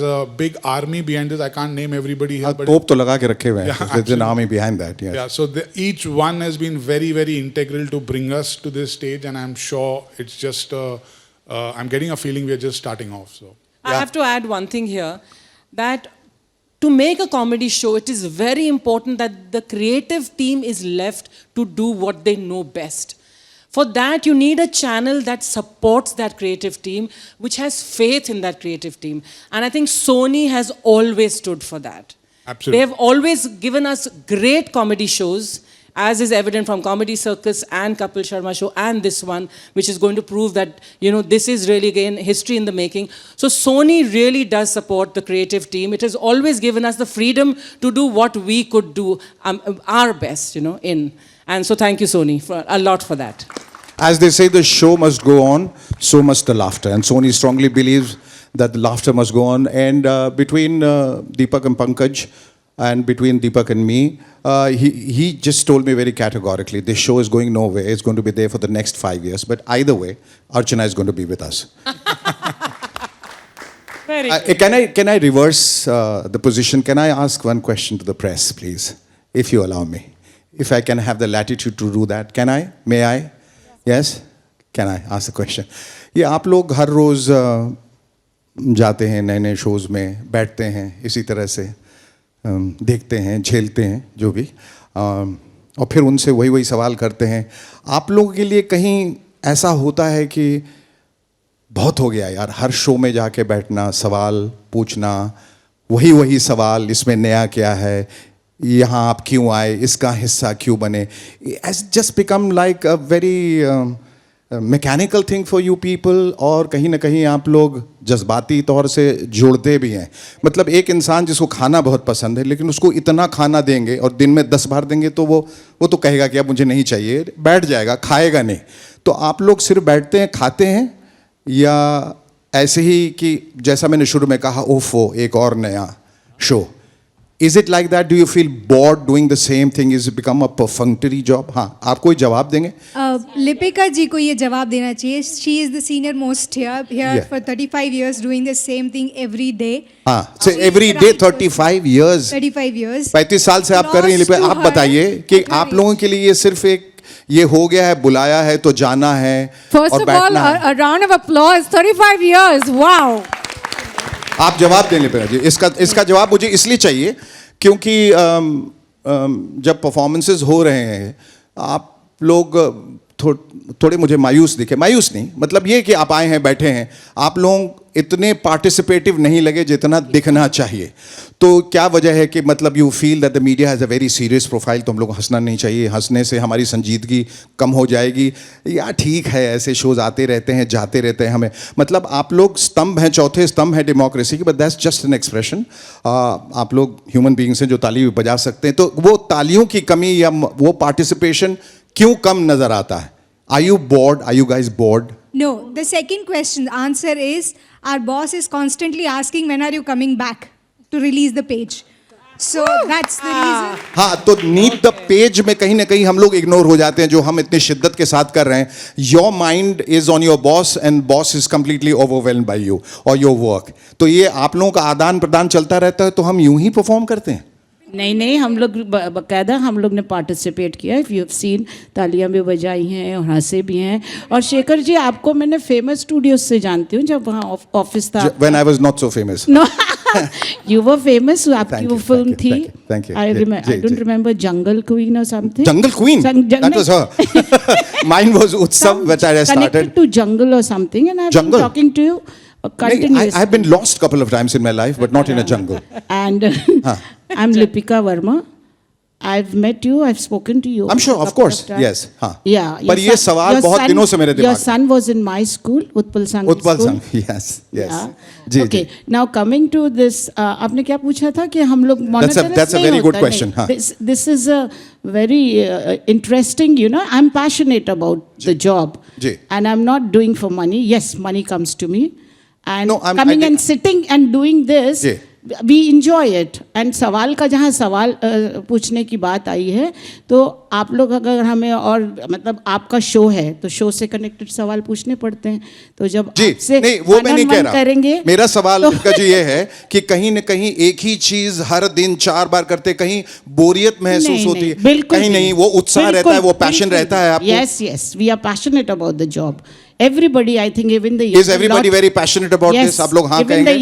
a big army behind this. I can't name everybody here, but तोप तो लगा के रखे हुए हैं. There's an army behind that. Yes. Yeah, so each one has been very, very integral to bring us to this stage, and I'm sure it's just. I'm getting a feeling we're just starting off. So I have to add one thing here, that to make a comedy show, it is very important that the creative team is left to do what they know best. For that, you need a channel that supports that creative team, which has faith in that creative team. And I think Sony has always stood for that. Absolutely. They have always given us great comedy shows, as is evident from Comedy Circus and Kapil Sharma show and this one, which is going to prove that, this is really, again, history in the making. So Sony really does support the creative team. It has always given us the freedom to do what we could do our best, in. And so thank you, Sony, for a lot for that. As they say, the show must go on, so must the laughter. And Sony strongly believes that the laughter must go on. And between Deepak and Pankaj, and between Deepak and me, he just told me very categorically, this show is going nowhere. It's going to be there for the next 5 years. But either way, Archana is going to be with us. Very good. Can I reverse the position? Can I ask one question to the press, please, if you allow me? if I can have the latitude to do that. Can I? May I? Yes? Can I ask a question? ये आप लोग हर रोज़ जाते हैं नए नए shows में, बैठते हैं इसी तरह से, देखते हैं, झेलते हैं जो भी, और फिर उनसे वही वही सवाल करते हैं. आप लोगों के लिए कहीं ऐसा होता है कि बहुत हो गया यार, हर शो में जाके बैठना, सवाल पूछना, वही वही सवाल, इसमें नया क्या है, यहाँ आप क्यों आए, इसका हिस्सा क्यों बने? It's just become like a very mechanical thing for you people, और कहीं ना कहीं आप लोग जज्बाती तौर से जुड़ते भी हैं. मतलब एक इंसान जिसको खाना बहुत पसंद है, लेकिन उसको इतना खाना देंगे और दिन में 10 बार देंगे तो वो तो कहेगा कि अब मुझे नहीं चाहिए, बैठ जाएगा, खाएगा नहीं. तो आप लोग सिर्फ बैठते हैं, खाते हैं, या ऐसे ही कि जैसा मैंने शुरू में कहा, ओफो एक और नया show? Is it like that? Do you feel bored doing the same thing? Is it become a perfunctory job? हाँ, आप कोई जवाब देंगे? लिपिका जी को ये जवाब देना चाहिए. She is the senior most here Yeah. for 35 years doing the same thing every day. हाँ, so every day 35 years. 35 years. 35 साल से आप कर रही हैं लिपिका. आप बताइए कि आप लोगों के लिए ये सिर्फ एक ये हो गया है, बुलाया है तो जाना है First और of all, बैठना है. a round of applause. 35 years. Wow. आप जवाब दें लिपिका जी. इसका जवाब मुझे इसलिए चाहिए क्योंकि जब परफॉर्मेंसेस हो रहे हैं आप लोग थोड़े मुझे मायूस दिखे. मायूस नहीं, मतलब ये कि आप आए हैं, बैठे हैं, आप लोग इतने पार्टिसिपेटिव नहीं लगे जितना दिखना चाहिए. तो क्या वजह है कि मतलब you feel that the media has a very serious profile, तो हम लोग हंसना नहीं चाहिए, हंसने से हमारी संजीदगी कम हो जाएगी, या ठीक है ऐसे शोज आते रहते हैं जाते रहते हैं. हमें मतलब आप लोग स्तंभ हैं, चौथे स्तंभ हैं डेमोक्रेसी की, but that's just an expression. आप लोग ह्यूमन बींग्स हैं जो ताली भी बजा सकते हैं. तो वो तालियों की कमी या वो पार्टिसिपेशन क्यों कम नजर आता है? Are you bored? Are you guys bored? No. The second question, the answer is our boss is constantly asking when are you coming back to release the page. So that's the reason. हाँ, तो need the page में कहीं ना कहीं हम लोग ignore हो जाते हैं जो हम इतनी शिद्दत के साथ कर रहे हैं. Your mind is on your boss and boss is completely overwhelmed bye you और योर वर्क. तो ये आप लोगों का आदान प्रदान चलता रहता है, तो हम यूं ही परफॉर्म करते हैं. नहीं, हम लोग बाकायदा हम लोग ने पार्टिसिपेट किया. इफ़ यू हैव सीन, तालियां भी बजाई हैं और हंसे भी हैं. और शेखर जी, आपको मैंने फेमस स्टूडियोज से जानती हूँ, जब वहाँ ऑफिस था. When I was not so famous. No, you were famous. आपकी वो फिल्म थी. Thank you. I don't remember Jungle Queen or something. Jungle Queen. That was her. Mine was Utsav, which I started. Connected to jungle or something, and I've been talking to you continuously. I've been lost couple of times in my life, but not in a jungle. And I'm Lipika Verma. I've met you. I've spoken to you. I'm sure, of course. Yes. हाँ. Yeah. पर ये सवाल बहुत दिनों से मेरे दिमाग में. Your son was in my school, Utpal Sangh. Utpal Sangh. Yes. Yeah. Ji. Okay. Now coming to this, आपने क्या पूछा था कि हम लोग monotonous That's a very good question. हाँ. This is a very interesting. You know, I'm passionate about the job. Ji. And I'm not doing for money. Yes, money comes to me. And No, coming and sitting and doing this. Ji. We enjoy it. And सवाल का जहाँ सवाल पूछने की बात आई है, तो आप लोग अगर हमें और मतलब आपका शो है तो शो से कनेक्टेड सवाल पूछने पड़ते हैं. तो जब आपसे नहीं, वो मैं नहीं कह रहा. करेंगे, मेरा सवाल का जो ये है कि कहीं न कहीं एक ही चीज हर दिन 4 बार करते कहीं बोरियत महसूस होती है. कहीं नहीं, वो उत्साह रहता है, वो पैशन रहता है आपको. Yes, we are passionate about the job. Everybody, I think, even the Is everybody very passionate about this? आप लोग हाँ कहेंगे.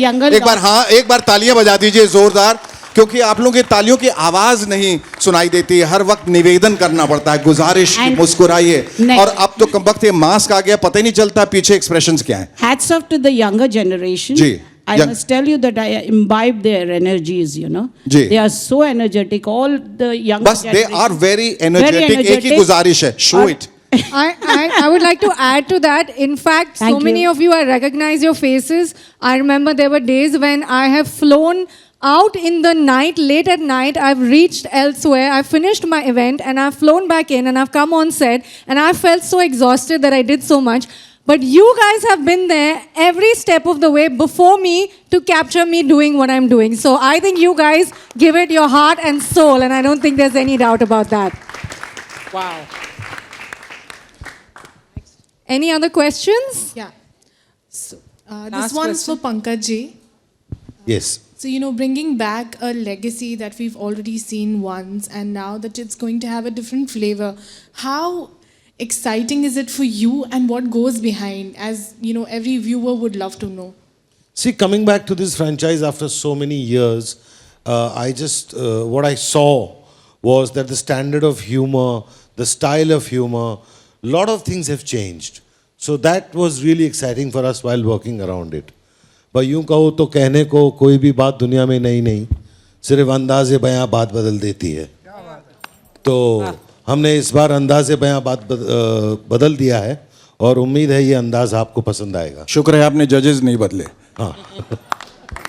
एक बार तालियां बजा दीजिए जोरदार, क्योंकि आप लोगों की तालियों की आवाज नहीं सुनाई देती. हर वक्त निवेदन करना पड़ता है, गुजारिश, मुस्कुराइए. और अब तो कम वक्त ये मास्क आ गया, पता ही नहीं चलता पीछे एक्सप्रेशंस क्या हैं. Hats off to the younger generation. Ji. I must tell you that I imbibe their energies, you know. Ji. They are so energetic. All the younger बस they are very energetic. एक ही गुजारिश है, show it. I would like to add to that. In fact, so many of you, I recognize your faces. I remember there were days when I have flown out in the night, late at night. I've reached elsewhere. I finished my event and I've flown back in and I've come on set and I felt so exhausted that I did so much. But you guys have been there every step of the way before me to capture me doing what I'm doing. So I think you guys give it your heart and soul, and I don't think there's any doubt about that. Wow. Any other questions? Yeah. So, this one's for Pankaj ji. Yes. So, you know, bringing back a legacy that we've already seen once, and now that it's going to have a different flavor, how exciting is it for you, and what goes behind, as, you know, every viewer would love to know? See, coming back to this franchise after so many years, what I saw was that the standard of humor, the style of humor, lot of things have changed. So that was really exciting for us while working around it. पर यूँ कहो तो कहने को कोई भी बात दुनिया में नई नहीं, सिर्फ अंदाज़े बयां बात बदल देती है। तो हमने इस बार अंदाज़े बयां बात बदल दिया है और उम्मीद है ये अंदाज़ आपको पसंद आएगा। शुक्र है आपने जजेस नहीं बदले। हाँ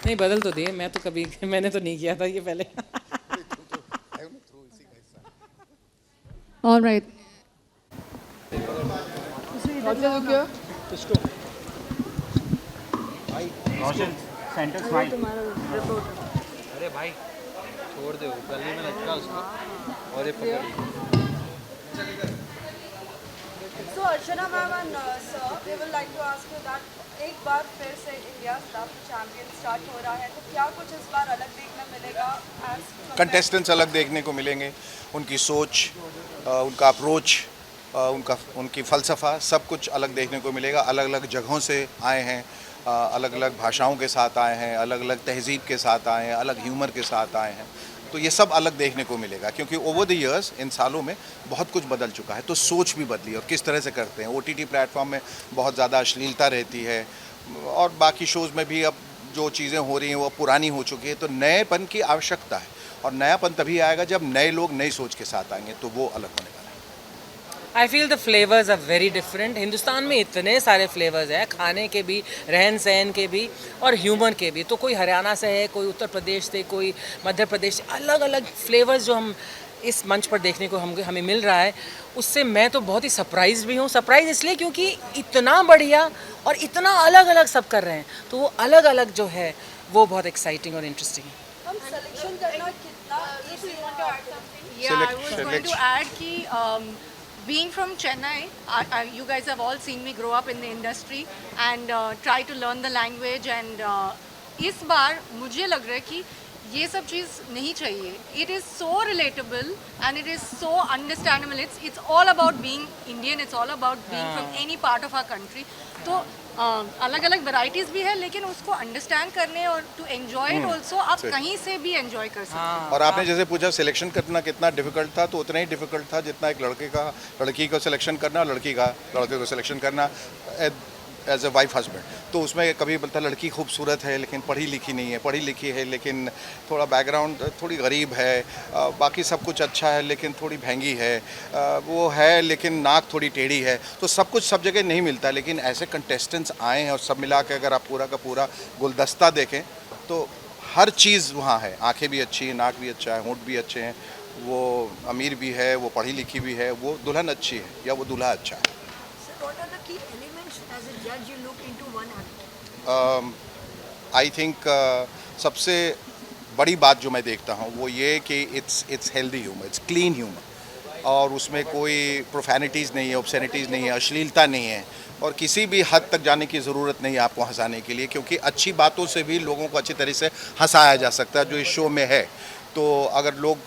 नहीं बदल तो दिए, मैं तो कभी मैंने तो नहीं किया था ये पहले। All right. रोशन सेंटर स्माइल। अरे भाई छोड़ दो, गले में लटका उसको और ये पकड़। So Archana ma'am and sir, we would like to ask you that एक बार फिर से इंडिया कप चैंपियन स्टार्ट हो रहा है, तो क्या कुछ इस बार अलग देखने मिलेगा? कंटेस्टेंट्स अलग देखने को मिलेंगे, उनकी सोच, उनका अप्रोच, उनकी फ़लसफ़ा सब कुछ अलग देखने को मिलेगा। अलग अलग जगहों से आए हैं, अलग अलग भाषाओं के साथ आए हैं, अलग अलग तहज़ीब के साथ आए हैं, अलग ह्यूमर के साथ आए हैं, तो ये सब अलग देखने को मिलेगा। क्योंकि ओवर द इयर्स इन सालों में बहुत कुछ बदल चुका है, तो सोच भी बदली और किस तरह से करते हैं। OTT प्लेटफॉर्म में बहुत ज़्यादा अश्लीलता रहती है और बाकी शोज़ में भी अब जो चीज़ें हो रही हैं वो पुरानी हो चुकी है, तो नएपन की आवश्यकता है और नयापन तभी आएगा जब नए लोग नई सोच के साथ आएंगे, तो वो अलग होने वाला है। I feel the flavours are very different. Hindustan में इतने सारे फ्लेवर्स हैं, खाने के भी, रहन सहन के भी और ह्यूमर के भी। तो कोई हरियाणा से है, कोई उत्तर प्रदेश से, कोई मध्य प्रदेश से, अलग अलग फ्लेवर्स जो हम इस मंच पर देखने को हमें मिल रहा है, उससे मैं तो बहुत ही सरप्राइज भी हूँ। सरप्राइज इसलिए क्योंकि इतना बढ़िया और इतना अलग अलग सब कर रहे हैं, तो वो अलग अलग जो है वो बहुत एक्साइटिंग और इंटरेस्टिंग है। हम सिलेक्शन करना कितना Yeah, I was going to add कि being from Chennai, you guys have all seen me grow up in the industry and try to learn the language and इस बार मुझे लग रहा है कि ये सब चीज़ नहीं चाहिए. It is so relatable and it is so understandable. It's all about being Indian. It's all about being from any part of our country. तो अलग अलग वैरायटीज भी है, लेकिन उसको अंडरस्टैंड करने और टू एंजॉय इट ऑल्सो आप कहीं से भी एंजॉय कर सकते हैं. और आपने जैसे पूछा सिलेक्शन करना कितना डिफिकल्ट था, तो उतना ही डिफिकल्ट था जितना एक लड़की को सिलेक्शन करना, लड़के को सिलेक्शन करना एज ए वाइफ हस्बैंड. तो उसमें कभी बोलता लड़की खूबसूरत है लेकिन पढ़ी लिखी नहीं है, पढ़ी लिखी है लेकिन थोड़ा बैकग्राउंड थोड़ी गरीब है, बाकी सब कुछ अच्छा है लेकिन थोड़ी महंगी है, वो है लेकिन नाक थोड़ी टेढ़ी है. तो सब कुछ सब जगह नहीं मिलता, लेकिन ऐसे कंटेस्टेंट्स आए हैं और सब मिला के अगर आप पूरा का पूरा गुलदस्ता देखें तो हर चीज़ वहाँ है. आँखें भी अच्छी हैं, नाक भी अच्छा है, होंठ भी अच्छे हैं, वो अमीर भी है, वो पढ़ी लिखी भी है, वो दुल्हन अच्छी है या वो दूल्हा अच्छा है. आई थिंक सबसे बड़ी बात जो मैं देखता हूँ वो ये कि it's healthy humour, it's clean humour, और उसमें कोई प्रोफैनिटीज़ नहीं है, ऑब्सैनिटीज़ नहीं है, अश्लीलता नहीं है, और किसी भी हद तक जाने की ज़रूरत नहीं है आपको हंसाने के लिए, क्योंकि अच्छी बातों से भी लोगों को अच्छी तरह से हंसाया जा सकता है जो इस शो में है. तो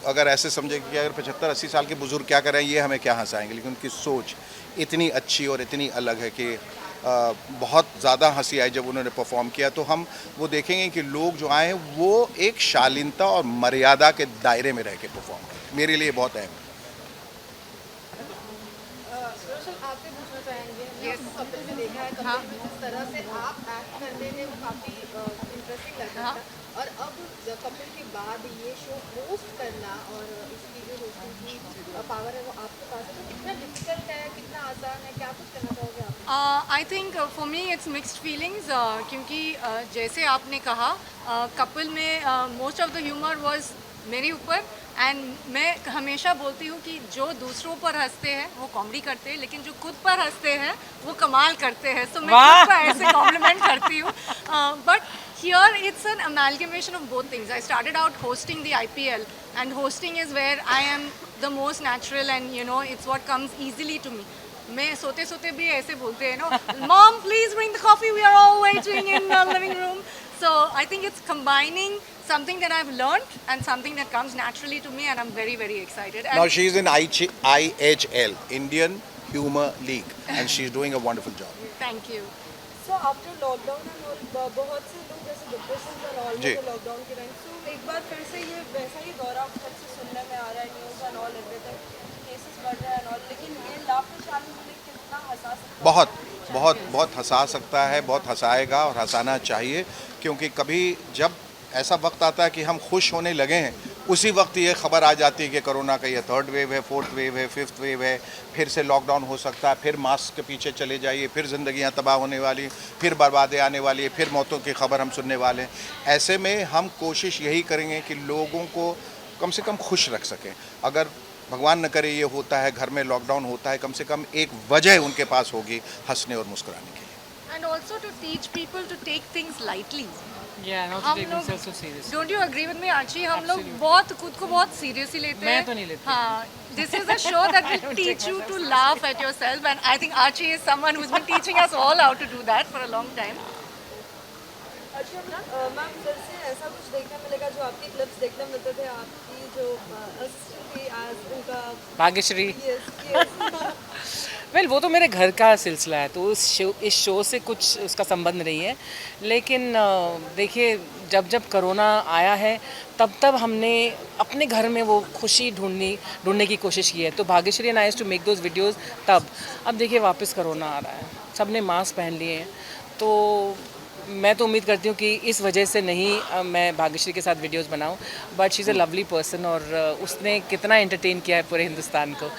अगर ऐसे समझे कि अगर 75-80 साल के बुज़ुर्ग क्या कर रहे हैं ये हमें क्या हंसाएंगे, लेकिन उनकी सोच इतनी अच्छी और इतनी अलग है कि बहुत ज़्यादा हंसी आई जब उन्होंने परफॉर्म किया. तो हम वो देखेंगे कि लोग जो आए हैं वो एक शालीनता और मर्यादा के दायरे में रह के परफॉर्म करें. मेरे लिए बहुत अहम है. आपसे पूछना चाहेंगे, कपिल में देखा है, कपिल जिस तरह से आप एक्ट करते थे वो काफ़ी इंटरेस्टिंग लगा था, और अब कपिल के बाद ये शो होस्ट करना और इसकी जो होस्टिंग की पावर है वो आपके पास है, तो कितना डिफिकल्ट है, कितना आसान है, क्या कुछ करना चाहोगे आप? I think for me it's mixed feelings, क्योंकि जैसे आपने कहा कपिल में most of the humour was मेरे ऊपर, एंड मैं हमेशा बोलती हूँ कि जो दूसरों पर हंसते हैं वो कॉमेडी करते हैं, लेकिन जो खुद पर हंसते हैं वो कमाल करते हैं. सो मैं खुद को ऐसे कॉम्प्लीमेंट करती हूँ. But here it's an amalgamation of both things. I started out hosting the IPL, and hosting is where I am the most natural, and you know it's what comes easily to me. मैं सोते सोते भी ऐसे बोलते हैं ना, Mom, please bring the coffee. We are all waiting in the living room. So I think it's combining something that I've learned and something that comes naturally to me, and I'm very, very excited. And Now she's in IHL, Indian Humor League, and she's doing a wonderful job. Thank you. So after lockdown and all, बहुत से लोग जैसे depression and all जी। में lockdown के time, so एक बार फिर से ये वैसा ही दौरा फिर से सुनने में आ रहा है, news and all everything, cases बढ़ रहे हैं एंड ऑल, लेकिन ये लाफ्टर चैलेंज में कितना हंसा सकता है? बहुत हंसा सकता है, बहुत हंसाएगा और हंसाना चाहिए, क्योंकि कभी जब ऐसा वक्त आता है कि हम खुश होने लगे हैं, उसी वक्त ये खबर आ जाती है कि कोरोना का ये 3rd वेव है, 4th वेव है, 5th वेव है, फिर से लॉकडाउन हो सकता है, फिर मास्क के पीछे चले जाइए, फिर ज़िंदगियां तबाह होने वाली, फिर बर्बादी आने वाली है, फिर मौतों की खबर हम सुनने वाले हैं। ऐसे में हम कोशिश यही करेंगे कि लोगों को कम से कम खुश रख सकें। अगर भगवान न करे ये होता है, घर में लॉकडाउन होता है, कम से कम एक वजह उनके पास होगी हंसने और मुस्कुराने की। And also to teach people to take things lightly. Yeah, not to हम take लोग, themselves so seriously. Don't you agree with me, Archie? हम लोग बहुत खुद को बहुत seriously लेते हैं। मैं तो नहीं लेती। हाँ, this is a show that I will don't teach take you to myself laugh at yourself, and I think Archie is someone who's been teaching us all how to do that for a long time. अच्छा ma'am, फिर से ऐसा कुछ देखने मिलेगा जो आपकी clips देखने मिलते थे, आपकी जो असिस्टेंट थी आज उनका भाग्यश्री। yes. वेल वो तो मेरे घर का सिलसिला है, तो इस शो से कुछ उसका संबंध नहीं है, लेकिन देखिए जब कोरोना आया है तब हमने अपने घर में वो खुशी ढूंढने की कोशिश की है। तो Bhagyashree and I used to make those videos तब। अब देखिए वापस कोरोना आ रहा है, सब ने मास्क पहन लिए हैं, तो मैं तो उम्मीद करती हूँ कि इस वजह से नहीं मैं भाग्यश्री के साथ वीडियोस बनाऊँ, but she is a lovely person और उसने कितना एंटरटेन किया है पूरे हिंदुस्तान को।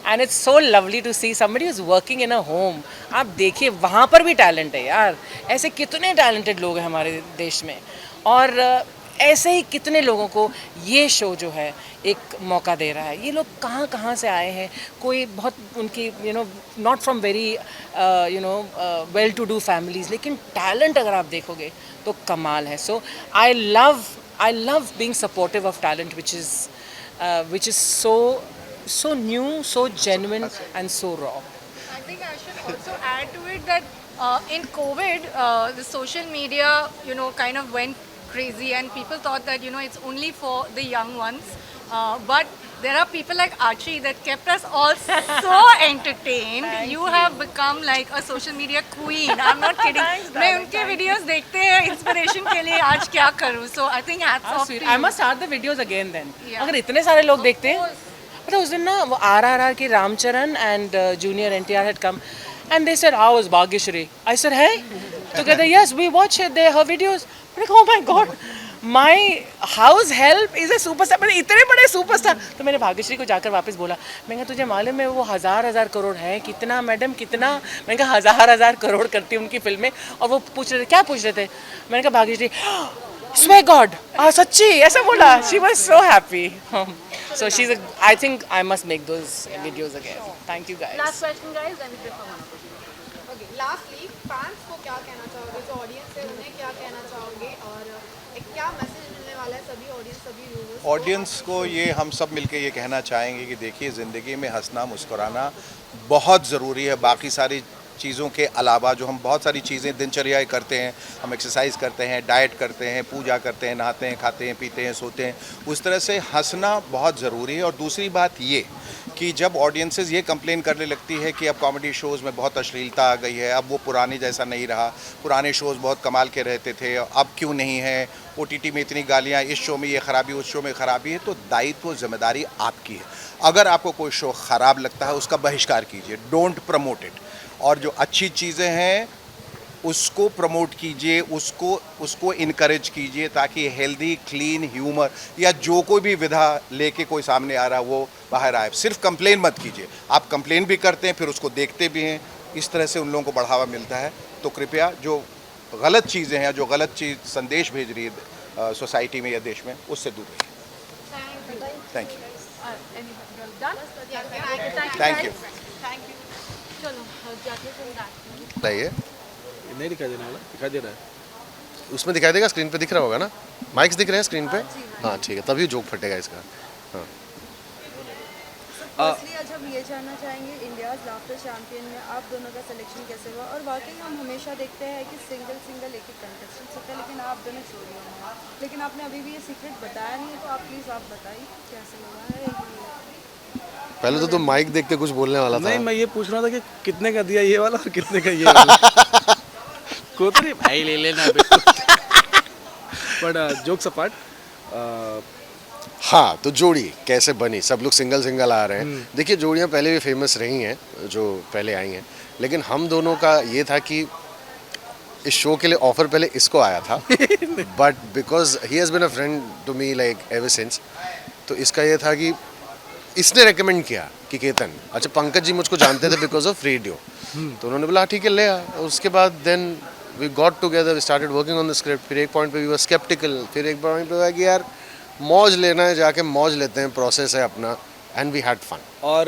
And it's so lovely to see somebody is working in a home. आप देखिए वहाँ पर भी टैलेंट है यार, ऐसे कितने टैलेंटेड लोग हैं हमारे देश में, और ऐसे ही कितने लोगों को ये शो जो है एक मौका दे रहा है। ये लोग कहाँ से आए हैं, कोई बहुत उनकी not from very well to do families, लेकिन टैलेंट अगर आप देखोगे तो कमाल है। So I love being supportive of talent which is so new, so genuine and so raw. I think I should also add to it that in COVID, the social media, kind of went crazy, and people thought that, it's only for the young ones. But there are people like Archie that kept us all so entertained. You have become like a social media queen. I'm not kidding. मैं उनके videos देखते हैं inspiration के लिए आज क्या करूँ. So I think hats off to you. I must start the videos again then. Yeah. अगर इतने सारे लोग देखते हैं, पता उस दिन ना वो RRR की Ramcharan and Junior NTR had come and they said, how was Bhagyashree? I said, hey. Together, yes, we watch her videos. I'm like, oh my God, my house help is a superstar. मैंने इतने बड़े superstar, तो मैंने भाग्यश्री को जाकर वापस बोला, मैंने कहा तुझे मालूम है वो हजार करोड़ है, कितना मैडम कितना? मैंने कहा हजार करोड़ करती है उनकी फिल्में, और वो पूछ रहे थे, क्या पूछ रहे थे? मैंने कहा भाग्यश्री, swear God, सच्ची ऐसा बोला. She was so happy. So I think I must make those videos again. Thank you guys. Last question, guys. Then we take one more. Okay, lastly, fans को क्या कहना चाहोगे, जो ऑडियंस है उन्हें क्या कहना चाहोगे, और एक क्या मैसेज मिलने वाला है सभी ऑडियंस, सभी व्यूअर्स ऑडियंस को? ये हम सब मिलके ये कहना चाहेंगे कि देखिए ज़िंदगी में हंसना मुस्कुराना बहुत ज़रूरी है। बाकी सारी चीज़ों के अलावा जो हम बहुत सारी चीज़ें दिनचर्या करते हैं, हम एक्सरसाइज करते हैं, डाइट करते हैं, पूजा करते हैं, नहाते हैं, खाते हैं, पीते हैं, सोते हैं, उस तरह से हंसना बहुत ज़रूरी है। और दूसरी बात ये कि जब ऑडियंसेस ये कंप्लेन करने लगती है कि अब कॉमेडी शोज़ में बहुत अश्लीलता आ गई है, अब वो पुराने जैसा नहीं रहा, पुराने शोज़ बहुत कमाल के रहते थे, अब क्यों नहीं है, OTT में इतनी गालियाँ, इस शो में ये ख़राबी, उस शो में ख़राबी है, तो दायित्व जिम्मेदारी आपकी है। अगर आपको कोई शो ख़राब लगता है उसका बहिष्कार कीजिए, डोंट प्रमोट इट। और जो अच्छी चीज़ें हैं उसको प्रमोट कीजिए, उसको इनकरेज कीजिए, ताकि हेल्दी क्लीन ह्यूमर या जो कोई भी विधा लेके कोई सामने आ रहा है वो बाहर आए। सिर्फ कंप्लेन मत कीजिए, आप कंप्लेन भी करते हैं फिर उसको देखते भी हैं, इस तरह से उन लोगों को बढ़ावा मिलता है। तो कृपया जो गलत चीज़ें हैं, जो गलत चीज़ संदेश भेज रही है सोसाइटी में या देश में, उससे दूर रहिए। Thank you. Thank you. बताइए। नहीं दिखाई देने वाला, दिखाई दे रहा है। उसमें दिखाई देगा, स्क्रीन पे दिख रहा होगा ना, माइक्स दिख रहे हैं स्क्रीन पे। हाँ ठीक है, तभी जोक फटेगा इसका। हाँ फर्स्टली आज हम ये जानना चाहेंगे इंडियाज लाफ्टर चैंपियन में आप दोनों का सिलेक्शन कैसे हुआ, और वाकई हम हमेशा देखते हैं कि सिंगल एक ही कंटेस्टेंट होता है, लेकिन आप दोनों जोड़ियों में हैं। लेकिन आपने अभी भी ये सीक्रेट बताया नहीं है, तो आप प्लीज़ आप बताइए कैसे हुआ है ये। पहले तो तुम माइक देख के कुछ बोलने वाला था। नहीं, मैं ये पूछ रहा था कि कितने का दिया ये वाला और कितने का ये वाला। कोतरी भाई ले लेना बट जोक्स अपार्ट, हाँ, तो जोड़ी कैसे बनी, सब लोग सिंगल आ रहे हैं। देखिए, जोड़ियाँ पहले भी फेमस रही हैं जो पहले आई हैं, लेकिन हम दोनों का ये था कि इस शो के लिए ऑफर पहले इसको आया था, but because he has been a friend to me like ever since, तो इसका ये था कि इसने रेकमेंड किया कि केतन, अच्छा पंकज जी मुझको जानते थे बिकॉज ऑफ रेडियो, तो उन्होंने बोला ठीक है ले आ। उसके बाद then we got together, we started working on the script. फिर एक पॉइंट पे वी वर स्केप्टिकल, फिर एक पॉइंट पे हुआ कि यार मौज लेना है, जाके मौज लेते हैं, प्रोसेस है अपना, एंड वी हैड फन। और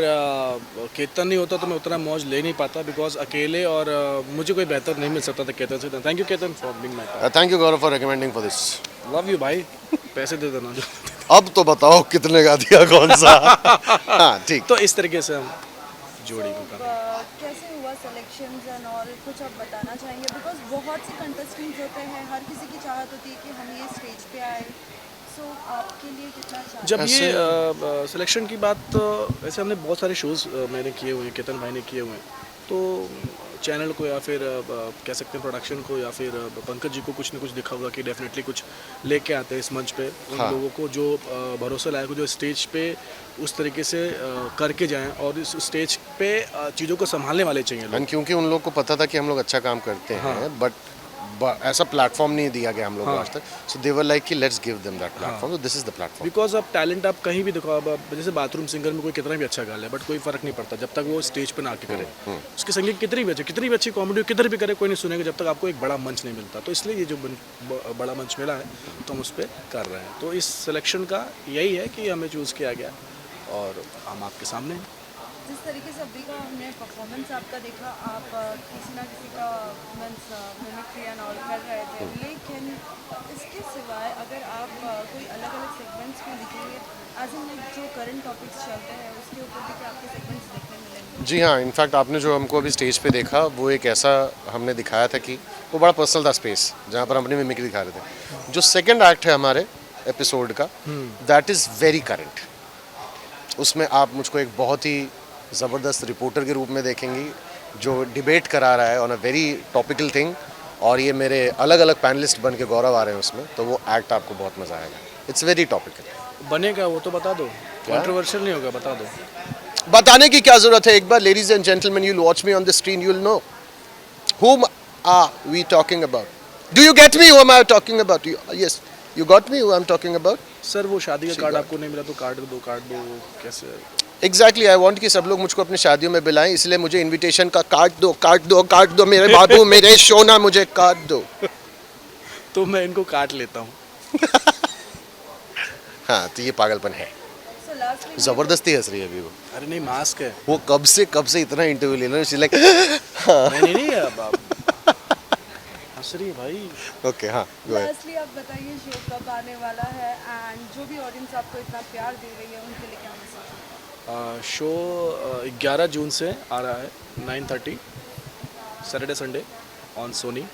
केतन नहीं होता तो मैं उतना मौज ले नहीं पाता, बिकॉज अकेले और मुझे कोई बेहतर नहीं मिल सकता था केतन से। Thank you Ketan for being my partner. Thank you Gaurav for recommending for this. Love you भाई, पैसे दे देना जो। अब तो बताओ कितने का दिया, कौन सा? हाँ ठीक। तो इस तरीके से हम जोड़ी को कर रहे हैं। कैसे हुआ सिलेक्शंस एंड ऑल, कुछ आप बताना चाहेंगे? बिकॉज बहुत से कंटेस्टेंट्स होते हैं, हर किसी की चाहत होती है कि हम ये स्टेज पे आए, सो आपके लिए कितना चाह? जब ये सिलेक्शन की बात, वैसे हमने बहुत सारे शोज़ मैंने किए हुए हैं, केतन भाई ने किए हुए हैं, तो चैनल को या फिर कह सकते हैं प्रोडक्शन को या फिर पंकज जी को कुछ ना कुछ दिखा होगा कि डेफिनेटली कुछ लेके आते हैं इस मंच पे उन लोगों को जो भरोसा लायक हो, जो स्टेज पे उस तरीके से करके जाएं और इस स्टेज पे चीज़ों को संभालने वाले चाहिए लोग। क्योंकि उन लोग को पता था कि हम लोग अच्छा काम करते हैं, बट ऐसा प्लेटफॉर्म नहीं दिया गया हम लोग को आज तक, सो दे वर लाइक कि let's give them that platform, so this is the platform. Because अब टैलेंट आप कहीं भी दिखाओ, अब जैसे बाथरूम सिंगर में कोई कितना भी अच्छा गा ले, बट कोई फर्क नहीं पड़ता जब तक वो स्टेज पे ना आके करे। उसकी संगीत कितनी भी अच्छी कॉमेडी किधर भी करे, कोई नहीं सुनेगा जब तक आपको एक बड़ा मंच नहीं मिलता। तो इसलिए ये जो बड़ा मंच मिला है तो हम उस पर कर रहे हैं। तो इस सिलेक्शन का यही है कि हमें चूज़ किया गया और हम आपके सामने हैं। जिस तरीके से अभी का हमने परफॉर्मेंस आपका देखा, आप किसी ना किसी का मिमिक्री एंड ऑल कर रहे थे, लेकिन इसके सिवाय अगर आप कोई अलग अलग सेगमेंट्स में दिखेंगे, एज इन लाइक जो करंट टॉपिक्स चलते हैं उसके ऊपर भी क्या आपके सेगमेंट्स देखने मिलेंगे? जी हाँ, इनफैक्ट आपने जो हमको अभी स्टेज पे देखा वो एक ऐसा हमने दिखाया था कि वो बड़ा पर्सनल था स्पेस, जहाँ पर हम अपनी मिमिक्री दिखा रहे थे। जो सेकेंड एक्ट है हमारे एपिसोड का, दैट इज़ वेरी करंट। उसमें आप मुझको एक बहुत ही ज़बरदस्त रिपोर्टर के रूप में देखेंगी जो डिबेट करा रहा है on a very topical thing, और ये मेरे अलग अलग पैनलिस्ट बन के गौरव आ रहे हैं उसमें, तो वो एक्ट आपको बहुत मज़ा आएगा। It's very topical. बनेगा वो तो बता दो, कंट्रोवर्शियल नहीं होगा, बता दो। बताने की क्या ज़रूरत है, एक बार ladies and gentleman you will watch me on the screen, you will know whom are we talking about. Do you get me who am I talking about? Yes, you got me who I'm talking about. Sir वो शादी का card आपको नहीं मिला तो card दो कैसे? Exactly, I want कि सब लोग मुझको अपनी शादियों में बुलाएं, इसलिए मुझे इनविटेशन का कार्ड दो मेरे बाबू, मेरे सोना, मुझे कार्ड दो। तो मैं इनको काट लेता हूँ। हाँ, तो ये पागलपन है। जबरदस्ती हंस रही है अभी वो। अरे नहीं, मास्क है वो। कब से इतना इंटरव्यू ले रहा है, लाइक नहीं हंस रही है भाई। ओके, हाँ। लास्टली आप बताइए शो कब आने वाला है, एंड जो भी ऑडियंस आपको इतना प्यार दे रही है उनके लिए क्या मैसेज है? शो 11 जून से आ रहा है 9:30 सैटरडे संडे ऑन सोनी।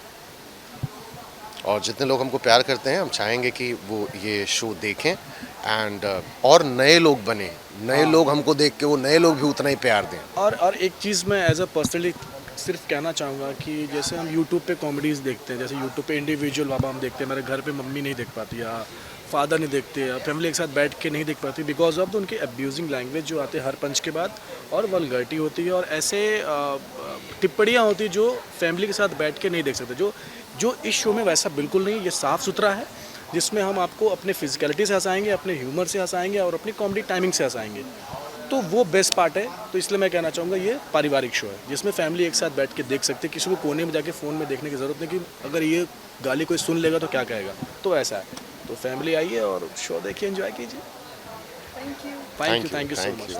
और जितने लोग हमको प्यार करते हैं, हम चाहेंगे कि वो ये शो देखें एंड और नए लोग बने, नए लोग हमको देख के वो नए लोग भी उतना ही प्यार दें। और एक चीज़ मैं एज अ पर्सनली सिर्फ कहना चाहूँगा कि जैसे हम यूट्यूब पे कॉमेडीज़ देखते हैं, जैसे यूट्यूब पे इंडिविजुअल बाबा हम देखते हैं, मेरे घर पे मम्मी नहीं देख पाती या फादर नहीं देखते या फैमिली एक साथ बैठ के नहीं देख पाती, बिकॉज ऑफ उनके अब्यूजिंग लैंग्वेज जो आते हैं हर पंच के बाद, और वल्गैरिटी होती है और ऐसे टिप्पणियाँ होती है जो फैमिली के साथ बैठ के नहीं देख सकते। जो इस शो में वैसा बिल्कुल नहीं, ये साफ़ सुथरा है, जिसमें हम आपको अपने फिजिकलिटी से हंसाएंगे, अपने ह्यूमर से हंसाएंगे और अपनी कॉमेडी टाइमिंग से हंसाएंगे। तो वो बेस्ट पार्ट है। तो इसलिए मैं कहना चाहूँगा ये पारिवारिक शो है जिसमें फैमिली एक साथ बैठ के देख सकते हैं, किसी को कोने में जाके फ़ोन में देखने की ज़रूरत नहीं कि अगर ये गाली कोई सुन लेगा तो क्या कहेगा। तो ऐसा है, तो फैमिली आइए और शो देखिए, एंजॉय कीजिए। Thank you so much.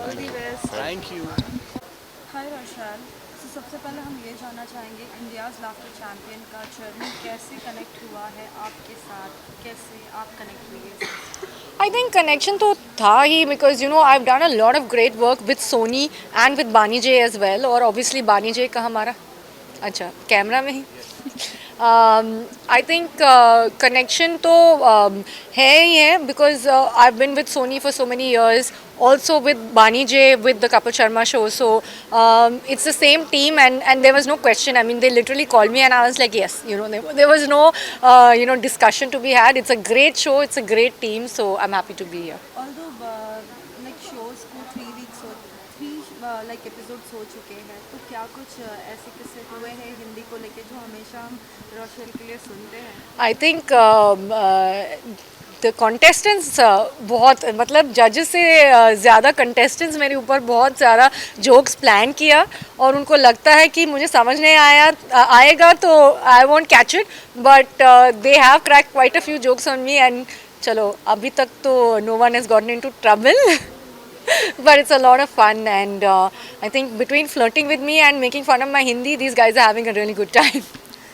Thank you. Hi Roshan, तो सबसे पहले हम ये जानना चाहेंगे इंडियाज़ लाफ्टर चैम्पियन का जर्नी कैसे कनेक्ट हुआ है आपके साथ, कैसे आप कनेक्ट हुए? I think connection तो था ही because you know I've done a lot of great work with Sony and with Bani J as well और obviously Bani J का हमारा अच्छा कैमरा में ही I think connection तो है ही है because I've been with Sony for so many years, also with Bani J, with the Kapil Sharma show, so it's the same team and there was no question. I mean they literally called me and I was like yes, you know there was no you know discussion to be had. It's a great show, it's a great team, so I'm happy to be here. Although like shows को 3 weeks हो 3 like episodes हो चुके हैं, तो क्या कुछ ऐसे किस्से हुए हैं हिंदी को लेके जो हमेशा हम रोशेल के लिए सुनते हैं? I think the contestants बहुत मतलब जजेस से ज़्यादा contestants मेरे ऊपर बहुत सारा jokes plan किया और उनको लगता है कि मुझे समझ नहीं आएगा तो I won't catch it, but they have cracked quite a few jokes on me and चलो अभी तक तो no one has gotten into trouble. But it's a lot of fun and I think between flirting with me and making fun of my Hindi, these guys are having a really good time.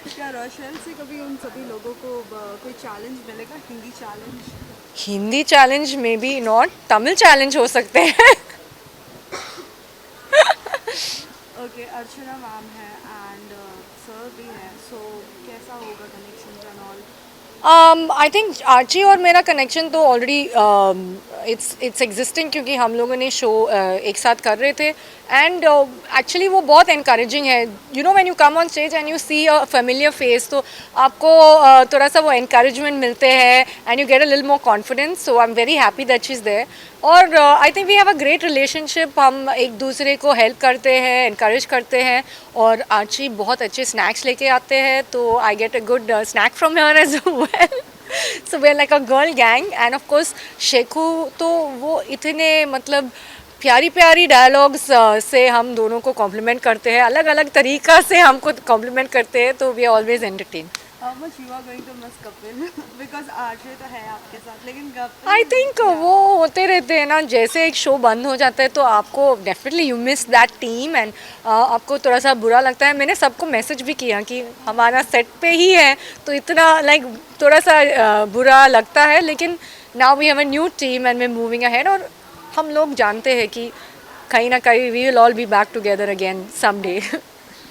क्या Rochelle से कभी उन सभी लोगों को कोई challenge मिलेगा, Hindi challenge? Hindi challenge may be not, Tamil challenge हो सकते हैं. ओके, अर्चना मैम है एंड सर भी है, सो कैसा होगा connection and all? I think Archi और मेरा कनेक्शन तो ऑलरेडी it's existing क्योंकि हम लोगों ने शो एक साथ कर रहे थे एंड एक्चुअली वो बहुत encouraging है. You know when you come on stage and you see a familiar face तो आपको थोड़ा सा वो encouragement मिलते हैं and you get a little more confidence. So I'm very happy that she's there. और I think we have a great relationship. हम एक दूसरे को help करते हैं, encourage करते हैं और आर्ची बहुत अच्छे snacks लेके आते हैं तो I get a good snack from her as well. So we're like a girl gang and of course Shekhu तो वो इतने मतलब प्यारी प्यारी डायलॉग्स से हम दोनों को कॉम्प्लीमेंट करते हैं, अलग अलग तरीक़ा से हमको कॉम्प्लीमेंट करते हैं तो we are always entertain. How much you are going to miss Kapil? Because RJ तो है आपके साथ, लेकिन कपिल आई थिंक वो होते रहते हैं ना, जैसे एक शो बंद हो जाता है तो आपको definitely you miss that team and आपको थोड़ा सा बुरा लगता है. मैंने सबको मैसेज भी किया कि हमारा सेट पे ही है तो इतना लाइक थोड़ा सा बुरा लगता है, लेकिन now we have a new team and we are moving ahead और हम लोग जानते हैं कि कहीं ना कहीं we will all be back together again someday.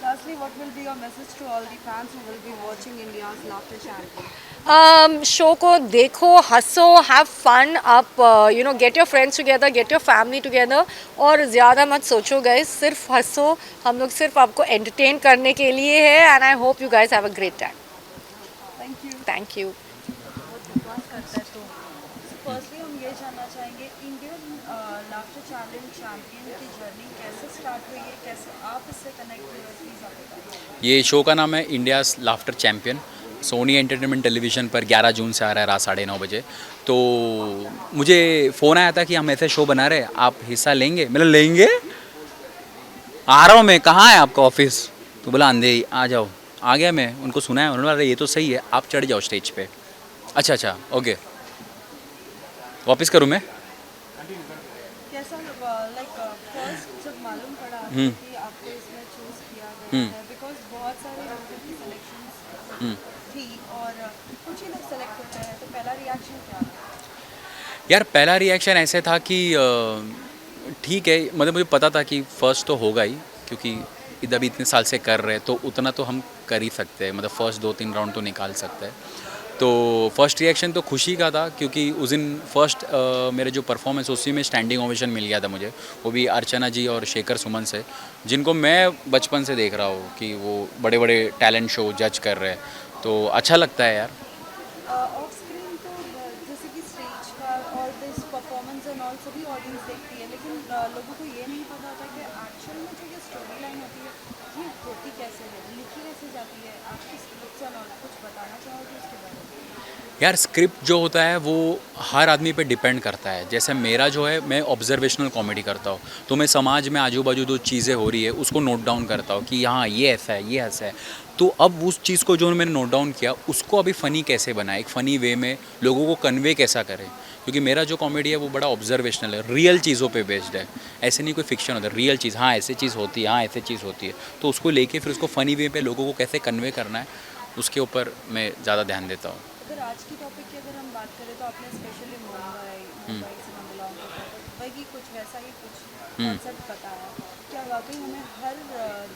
Lastly, what will be your message to all the fans who will be watching India's Laughter Champion? Show को देखो, हंसो, हैव फन. आप you know get your friends together, get your family together और ज़्यादा मत सोचो guys, सिर्फ हंसो. हम लोग सिर्फ आपको एंटरटेन करने के लिए है and I hope you guys have a great time. Thank you. Thank you. Firstly हम ये जानना चाहेंगे इंडियन लाफ्टर चैम्पियन की जर्नी कैसे स्टार्ट हुई है, कैसे आप इससे कनेक्ट हुए, प्लीज़ आप बताइए. ये शो का नाम है India's laughter champion. Sony entertainment television पर 11 जून से आ रहा है रात 9:30 बजे. तो मुझे फ़ोन आया था कि हम ऐसे शो बना रहे हैं, आप हिस्सा लेंगे? मतलब लेंगे, आ रहा हूँ मैं, कहाँ है आपका ऑफिस? तो बोला अंधेरी, आ जाओ. आ गया मैं, उनको सुना है, उन्होंने बोला ये तो सही है, आप चढ़ जाओ स्टेज पे. अच्छा ओके, वापस करूँ मैं? कैसा लाइक फर्स्ट जब मालूम पड़ा कि आपको इसमें चूज किया गया है, बिकॉज बहुत सारे लोगों की सिलेक्शंस थी और कुछ ही लोग सेलेक्ट होते हैं, तो पहला रिएक्शन क्या था? यार पहला रिएक्शन ऐसे था कि ठीक है, मतलब मुझे पता था कि फर्स्ट तो होगा ही क्योंकि इधर भी इतने साल से कर रहे हैं तो उतना तो हम कर ही सकते हैं, मतलब फर्स्ट 2-3 राउंड तो निकाल सकते हैं. तो फर्स्ट रिएक्शन तो खुशी का था क्योंकि उस दिन फर्स्ट मेरे जो परफॉर्मेंस उसी में स्टैंडिंग ओवेशन मिल गया था मुझे, वो भी अर्चना जी और शेखर सुमन से, जिनको मैं बचपन से देख रहा हूँ कि वो बड़े बड़े टैलेंट शो जज कर रहे हैं, तो अच्छा लगता है यार. ऑफ स्क्रीन तो जैसे कि स्टेज का और दिस परफॉर्मेंस एंड ऑल सभी ऑडियंस देखती है, लेकिन लोगों को ये नहीं पता था कि एक्चुअल में जो ये स्टोरी लाइन होती है ये होती कैसे है, लिखी कैसे जाती है, आपकी स्क्रिप्ट एंड ऑल कुछ बताना चाहोगे उसके बारे में? यार स्क्रिप्ट जो होता है वो हर आदमी पे डिपेंड करता है. जैसे मेरा जो है, मैं ऑब्जर्वेशनल कॉमेडी करता हूँ, तो मैं समाज में आजू बाजू जो चीज़ें हो रही है उसको नोट डाउन करता हूँ कि हाँ ये ऐसा है, ये ऐसा है. तो अब उस चीज़ को जो मैंने नोट डाउन किया उसको अभी फ़नी कैसे बनाए, एक फ़नी वे में लोगों को कन्वे कैसा करें, क्योंकि मेरा जो कॉमेडी है वो बड़ा ऑब्जर्वेशनल है, रियल चीज़ों पे बेस्ड है, ऐसे नहीं कोई फिक्शन होता है, रियल चीज़, हाँ ऐसे चीज़ होती है, हाँ ऐसे चीज़ होती है, तो उसको लेके फिर उसको फ़नी वे पे लोगों को कैसे कन्वे करना है उसके ऊपर मैं ज़्यादा ध्यान देता हूँ। अगर आज की टॉपिक की अगर हम बात करें तो आपने स्पेशली मुंबई से हम बिलोंग करते हैं, तो मुंबई की कुछ वैसा ही कुछ कॉन्सेप्ट बताया। क्या वाकई हमें हर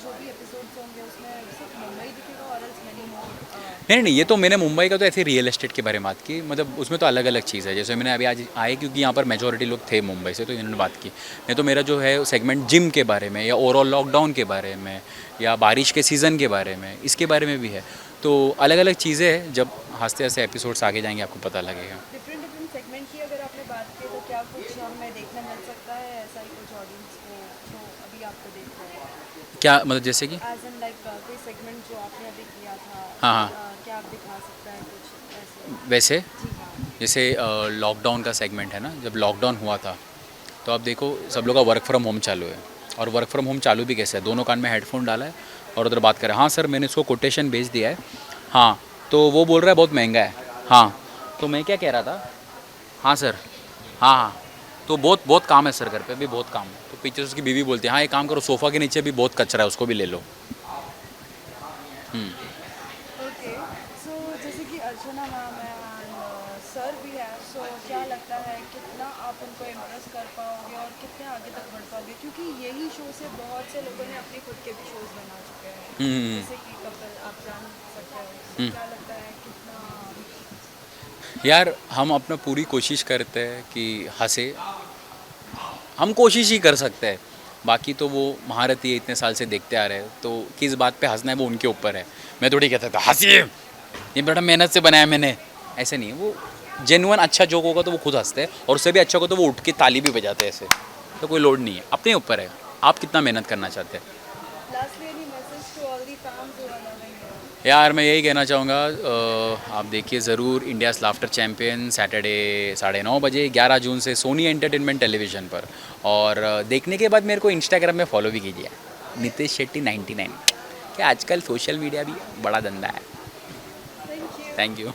जो भी एपिसोड्स होंगे उसमें सिर्फ मुंबई दिखेगा और एल्स मेनी मोर? नहीं, ये तो मैंने मुंबई का तो ऐसे रियल एस्टेट के बारे में बात की, मतलब उसमें तो अलग अलग चीज़ है। जैसे मैंने अभी आज आए क्योंकि यहाँ पर मेजॉरिटी लोग थे मुंबई से, तो इन्होंने बात की। नहीं तो मेरा जो है सेगमेंट जिम के बारे में या ओवरऑल लॉकडाउन के बारे में या बारिश के सीज़न के बारे में, इसके बारे में भी है। तो अलग अलग चीज़ें हैं, जब हंसते हंसते एपिसोड्स आगे जाएंगे आपको पता लगेगा। डिफरेंट सेगमेंट की अगर आपने बात की तो क्या कुछ हमें देखने मिल सकता है ऐसा ही कुछ ऑडियंस को जो अभी आपको देख रहे हैं? क्या मतलब जैसे कि एज एन लाइक कोई सेगमेंट जो आपने अभी किया था, हाँ, क्या आप दिखा सकते हैं कुछ ऐसे? वैसे जैसे लॉकडाउन का सेगमेंट है ना, जब लॉकडाउन हुआ था तो आप देखो सब लोग का वर्क फ्रॉम होम चालू है, और वर्क फ्रॉम होम चालू भी कैसे है, दोनों कान में हेडफोन डाला है और उधर बात करें, हाँ सर मैंने इसको कोटेशन भेज दिया है, हाँ तो वो बोल रहा है बहुत महंगा है, हाँ तो मैं क्या कह रहा था, हाँ सर, हाँ हाँ तो बहुत काम है सर, घर पे भी बहुत काम है। तो पीछे उसकी बीवी बोलती है, हाँ एक काम करो, सोफ़ा के नीचे भी बहुत कचरा है, उसको भी ले लो। ओके, सो जैसे कि अर्चना मैम है एंड सर भी है, सो क्या लगता है कितना आप उनको इम्प्रेस कर पाओगे और कितने आगे तक बढ़ पाओगे, क्योंकि यही शो से बहुत से लोगों ने अपने खुद के भी शोज बना चुके हैं, जैसे कि कपिल आप जान सकते हो, so क्या लगता है कितना? यार हम अपना पूरी कोशिश करते हैं कि हंसे, हम कोशिश ही कर सकते हैं, बाकी तो वो महारथी है, इतने साल से देखते आ रहे हैं, तो किस बात पे हंसना है वो उनके ऊपर है। मैं थोड़ी कहता था हंसिए, ये बड़ा मेहनत से बनाया मैंने, ऐसे नहीं है। वो जेन्युइन अच्छा जोक होगा तो वो खुद हंसते हैं, और उससे भी अच्छा होगा तो वो उठ के ताली भी बजाते हैं, ऐसे तो कोई लोड नहीं है, अपने ऊपर है आप कितना मेहनत करना चाहते हैं। Lastly, any message to all the fans who are loving you? यार मैं यही कहना चाहूँगा, आप देखिए ज़रूर इंडियाज़ लाफ्टर चैम्पियन सैटरडे 9:30 बजे 11 जून से सोनी एंटरटेनमेंट टेलीविज़न पर, और देखने के बाद मेरे को इंस्टाग्राम में फॉलो भी कीजिए, नितेश शेट्टी 99, कि आजकल सोशल मीडिया भी बड़ा धंधा है। Thank you.